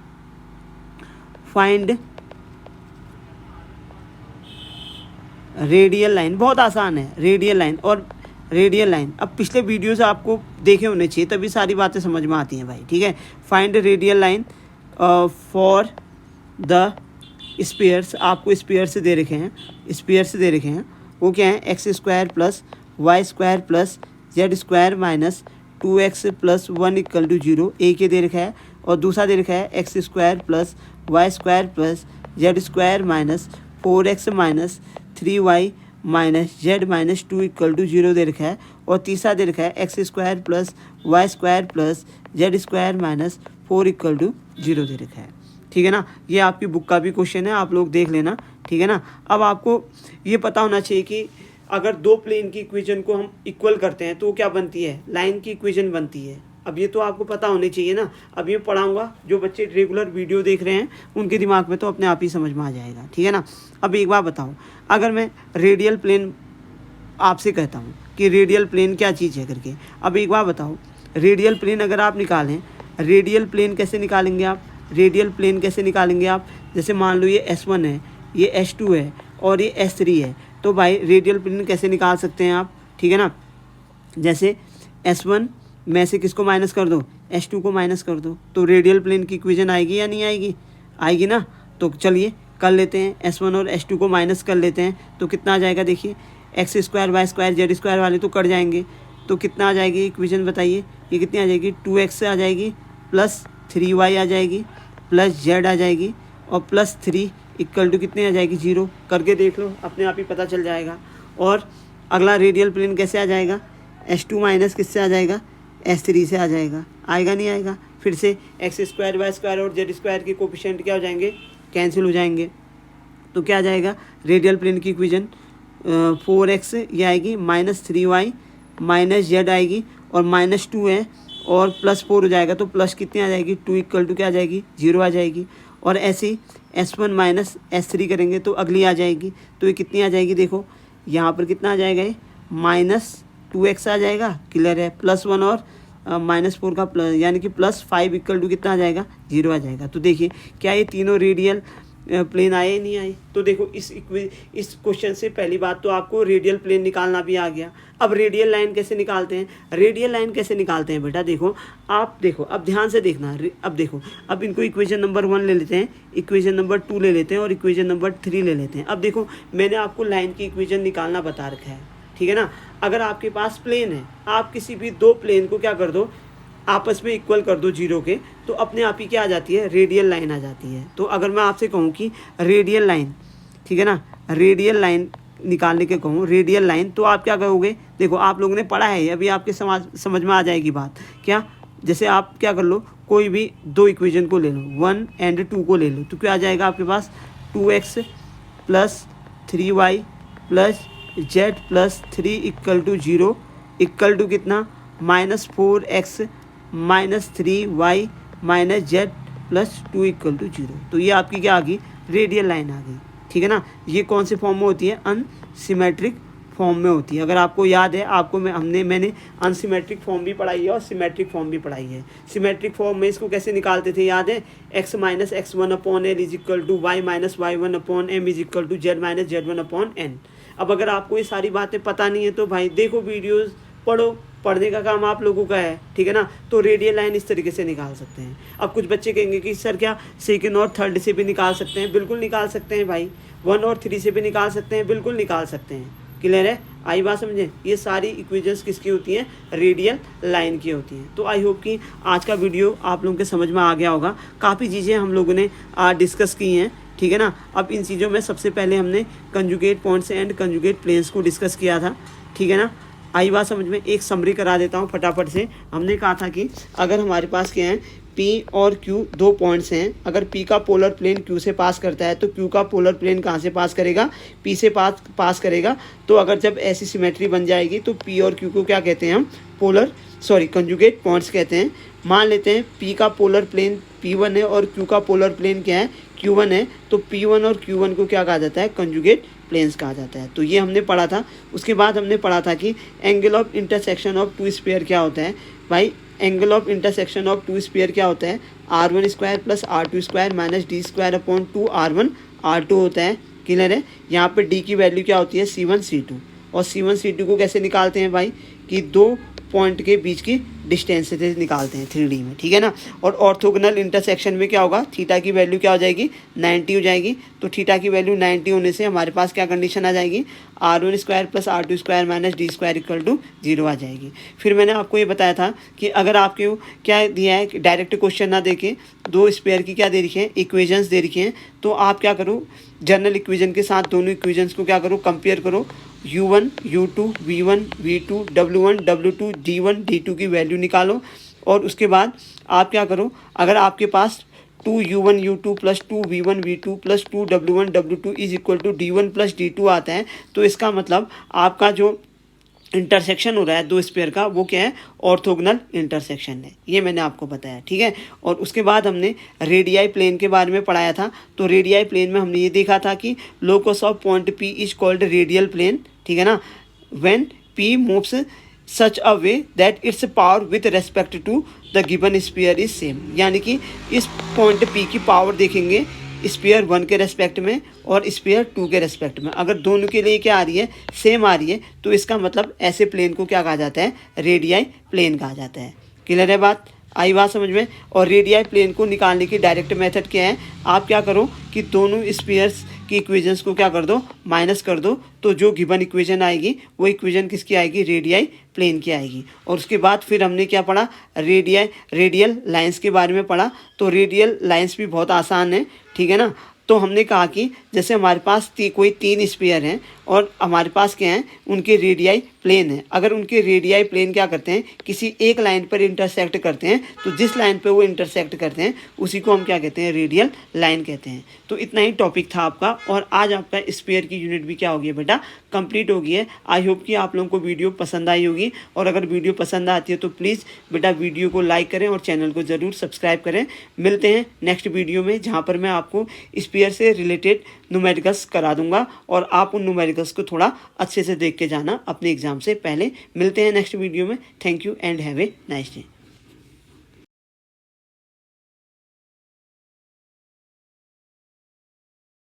फाइंड रेडियल लाइन, बहुत आसान है, रेडियल लाइन और रेडियल लाइन। अब पिछले वीडियो से आपको देखे होने चाहिए, तभी सारी बातें समझ में आती हैं भाई, ठीक है। Find radial line for the spheres, आपको स्पेयर्स दे रखे हैं, वो क्या है, x² plus y² plus z² minus 2x plus 1 equal to 0, एक ये दे रखा है, और दूसरा दे रखा है x² plus y² plus z² minus 4x minus 3y minus z minus 2 equal to 0 दे रखा है, और तीसरा दे रखा है x² plus y² plus z² minus 4 equal to 0 दे रखा है, ठीक है ना। ये आपकी बुक का भी क्वेश्चन है, आप लोग देख लेना, ठीक है ना। अब आपको ये पता होना चाहिए कि अगर 2 प्लेन की इक्वेशन को हम इक्वल करते हैं तो क्या बनती है, लाइन की इक्वेशन बनती है। अब ये तो आपको पता होनी चाहिए ना। अब ये पढ़ाऊंगा, जो बच्चे रेगुलर वीडियो देख रहे हैं उनके दिमाग में तो अपने आप ही समझ में आ जाएगा, ठीक है ना। अब एक बार बताओ, अगर मैं रेडियल प्लेन आपसे कहता हूँ कि रेडियल प्लेन क्या चीज़ है करके, अब एक बार बताओ, रेडियल प्लेन अगर आप निकालें, रेडियल प्लेन कैसे निकालेंगे आप, जैसे मान लो ये S1 है, ये S2 है और ये S3 है, तो भाई रेडियल प्लेन कैसे निकाल सकते हैं आप, ठीक है ना। जैसे S1 में से किसको माइनस कर दो, S2 को माइनस कर दो, तो रेडियल प्लेन की इक्वेशन आएगी या नहीं आएगी, आएगी ना। तो चलिए कर लेते हैं, S1 और S2 को माइनस कर लेते हैं, तो कितना आ जाएगा, देखिए x² y² z² वाले तो कट जाएंगे, तो कितना आ जाएगी इक्वेशन बताइए, ये कितनी आ जाएगी, 2x आ जाएगी प्लस 3y आ जाएगी प्लस z आ जाएगी और प्लस 3 इक्वल टू कितने आ जाएगी, 0। करके देख लो, अपने आप ही पता चल जाएगा। और अगला रेडियल प्लेन कैसे आ जाएगा, S2 माइनस किससे आ जाएगा, S3 से आ जाएगा, आएगा नहीं आएगा। फिर से x² y² और z² के कोफिशिएंट क्या हो जाएंगे, कैंसिल हो जाएंगे, तो क्या आ जाएगा, रेडियल प्लेन की इक्वेशन 4x ये आएगी माइनस 3y माइनस z आएगी और माइनस 2 है और प्लस 4 हो जाएगा, तो प्लस कितनी आ जाएगी, 2 इक्वल टू क्या आ जाएगी, 0 आ जाएगी। और ऐसे ही S1 माइनस S3 करेंगे तो अगली आ जाएगी, तो ये कितनी आ जाएगी, देखो यहाँ पर कितना आ जाएगा, ये माइनस 2x आ जाएगा, क्लियर है, प्लस 1 और माइनस 4 का प्लस यानी कि प्लस 5 इक्वल टू कितना आ जाएगा, 0 आ जाएगा। तो देखिए क्या ये तीनों रेडियल प्लेन आए नहीं आए। तो देखो इस क्वेश्चन से पहली बात तो आपको रेडियल प्लेन निकालना भी आ गया। अब रेडियल लाइन कैसे निकालते हैं, बेटा देखो, आप देखो, अब ध्यान से देखना। अब देखो, अब इनको इक्वेशन नंबर 1 ले लेते हैं, इक्वेशन नंबर 2 ले लेते हैं और इक्वेशन नंबर 3 ले लेते हैं। अब देखो मैंने आपको लाइन की इक्वेशन निकालना बता रखा है, ठीक है ना। अगर आपके पास प्लेन है, आप किसी भी 2 प्लेन को क्या कर दो, आपस में इक्वल कर दो 0 के, तो अपने आप ही क्या आ जाती है, रेडियल लाइन आ जाती है। तो अगर मैं आपसे कहूँ कि रेडियल लाइन, ठीक है ना, रेडियल लाइन निकालने के कहूँ, रेडियल लाइन, तो आप क्या कहोगे, देखो आप लोगों ने पढ़ा है, अभी आपके समझ में आ जाएगी बात। क्या, जैसे आप क्या कर लो, कोई भी 2 इक्वेशन को ले लो, 1 और 2 को ले लो, तो क्या आ जाएगा आपके पास, 2x plus 3y plus z plus 3 equal to 0 equal to कितना, minus 4x minus 3y minus z plus 2 equal to 0। तो ये आपकी क्या आ गई, रेडियल लाइन आ गई, ठीक है ना। ये कौन से फॉर्म में होती है, अनसिमेट्रिक फॉर्म में होती है। अगर आपको याद है, आपको मैंने अनसिमेट्रिक फॉर्म भी पढ़ाई है और सिमेट्रिक फॉर्म भी पढ़ाई है। सिमेट्रिक फॉर्म में इसको कैसे निकालते थे, याद है, x minus x1 upon l is equal to y minus y1 upon m is equal to z minus z1 upon n। अब अगर आपको ये सारी बातें पता नहीं है तो भाई देखो वीडियोज़, पढ़ो, पढ़ने का काम आप लोगों का है, ठीक है ना। तो रेडियल लाइन इस तरीके से निकाल सकते हैं। अब कुछ बच्चे कहेंगे कि सर क्या सेकंड और थर्ड से भी निकाल सकते हैं, बिल्कुल निकाल सकते हैं भाई, 1 और 3 से भी निकाल सकते हैं, बिल्कुल निकाल सकते हैं, क्लियर है, आई बात समझे। ये सारी इक्वेशंस किसकी होती हैं, रेडियल लाइन की होती हैं। तो आई होप कि आज का वीडियो आप लोगों के समझ में आ गया होगा। काफ़ी चीज़ें हम लोगों ने डिस्कस की हैं, ठीक है ना। अब इन चीज़ों में सबसे पहले हमने conjugate points and conjugate planes को डिस्कस किया था, ठीक है ना। आई बात समझ में। एक समरी करा देता हूँ फटाफट से। हमने कहा था कि अगर हमारे पास क्या है, P और Q दो पॉइंट्स हैं, अगर P का पोलर प्लेन Q से पास करता है तो Q का पोलर प्लेन कहाँ से पास करेगा, P से पास करेगा। तो अगर जब ऐसी सिमेट्री बन जाएगी तो P और Q को क्या कहते हैं हम, कंजुगेट पॉइंट्स कहते हैं। मान लेते हैं P का पोलर प्लेन P1 है और Q का पोलर प्लेन क्या है, Q1 है, तो P1 और Q1 को क्या कहा जाता है, कंजुगेट प्लेन्स कहा जाता है। तो ये हमने पढ़ा था। उसके बाद हमने पढ़ा था कि angle of intersection of two sphere क्या होता है। भाई angle of intersection of two sphere क्या होता है, R1 square plus R2 square minus D square upon 2R1 R2 होता है। क्लियर है। यहाँ पे D की वैल्यू क्या होती है, C1 C2। और C1 C2 को कैसे निकालते हैं भाई, कि दो पॉइंट के बीच की डिस्टेंस से निकालते हैं 3D में, ठीक है ना। और ऑर्थोगोनल इंटरसेक्शन में क्या होगा, थीटा की वैल्यू क्या हो जाएगी, 90 हो जाएगी। तो थीटा की वैल्यू 90 होने से हमारे पास क्या कंडीशन आ जाएगी, R1 square plus R2 square minus D square equal to 0 आ जाएगी। फिर मैंने आपको ये बताया था कि अगर आपके क्या दिया है, डायरेक्ट क्वेश्चन ना देके दो स्पेयर की क्या दे रखी है, इक्वेशंस दे रखी हैं, तो आप क्या करो, जनरल इक्वेशन के साथ दोनों इक्वेशंस को क्या करो, कंपेयर करो। U1 U2 V1 V2 W1 W2 D1 D2 की वैल्यू निकालो। और उसके बाद आप क्या करो, अगर आपके पास 2U1 U2 plus 2V1 V2 plus 2W1 W2 is equal to D1 plus D2 आता है, तो इसका मतलब आपका जो इंटरसेक्शन हो रहा है दो स्पेयर का, वो क्या है, ऑर्थोगोनल इंटरसेक्शन है। ये मैंने आपको बताया, ठीक है। और उसके बाद हमने रेडियाई प्लेन के बारे में पढ़ाया था। तो रेडियाई प्लेन में हमने ये देखा था कि locus of point P is called radial plane, ठीक है ना, when P moves such a way that its power with respect to the given sphere is same. यानी कि इस पॉइंट P की पावर देखेंगे स्फीयर 1 के रेस्पेक्ट में और स्फीयर 2 के रेस्पेक्ट में, अगर दोनों के लिए क्या आ रही है, सेम आ रही है, तो इसका मतलब ऐसे प्लेन को क्या कहा जाता है, रेडियाई प्लेन कहा जाता है। क्लियर है बात, आई बात समझ में। और रेडियाई प्लेन को निकालने की डायरेक्ट मेथड क्या है, आप क्या करो कि दोनों स्फीयर्स की इक्वेशंस को क्या कर दो, माइनस कर दो, तो जो गिवन इक्वेशन आएगी वो इक्वेशन किसकी आएगी, रेडियाई प्लेन की आएगी। और उसके बाद फिर हमने क्या पढ़ा, रेडियल लाइंस के बारे में पढ़ा। तो रेडियल लाइंस भी बहुत आसान है, ठीक है ना। तो हमने कहा कि जैसे हमारे पास कोई 3 स्फीयर हैं और हमारे पास क्या है, उनके रेडियाई प्लेन है। अगर उनके रेडियाई प्लेन क्या करते हैं, किसी एक लाइन पर इंटरसेक्ट करते हैं, तो जिस लाइन पर वो इंटरसेक्ट करते हैं उसी को हम क्या कहते हैं, रेडियल लाइन कहते हैं। तो इतना ही टॉपिक था आपका, और आज आपका स्फीयर की यूनिट भी क्या हो गई है बेटा, कंप्लीट हो गई है। आई होप कि आप लोगों को वीडियो पसंद आई होगी, और अगर वीडियो पसंद आती है तो प्लीज़ बेटा वीडियो को लाइक करें और चैनल को ज़रूर सब्सक्राइब करें। मिलते हैं नेक्स्ट वीडियो में, जहाँ पर मैं आपको स्फीयर से रिलेटेड न्यूमेरिकल्स करा दूंगा, और आप उन न्यूमेरिकल्स को थोड़ा अच्छे से देख के जाना अपने एग्जाम से पहले। मिलते हैं नेक्स्ट वीडियो में। Thank you and have a nice day.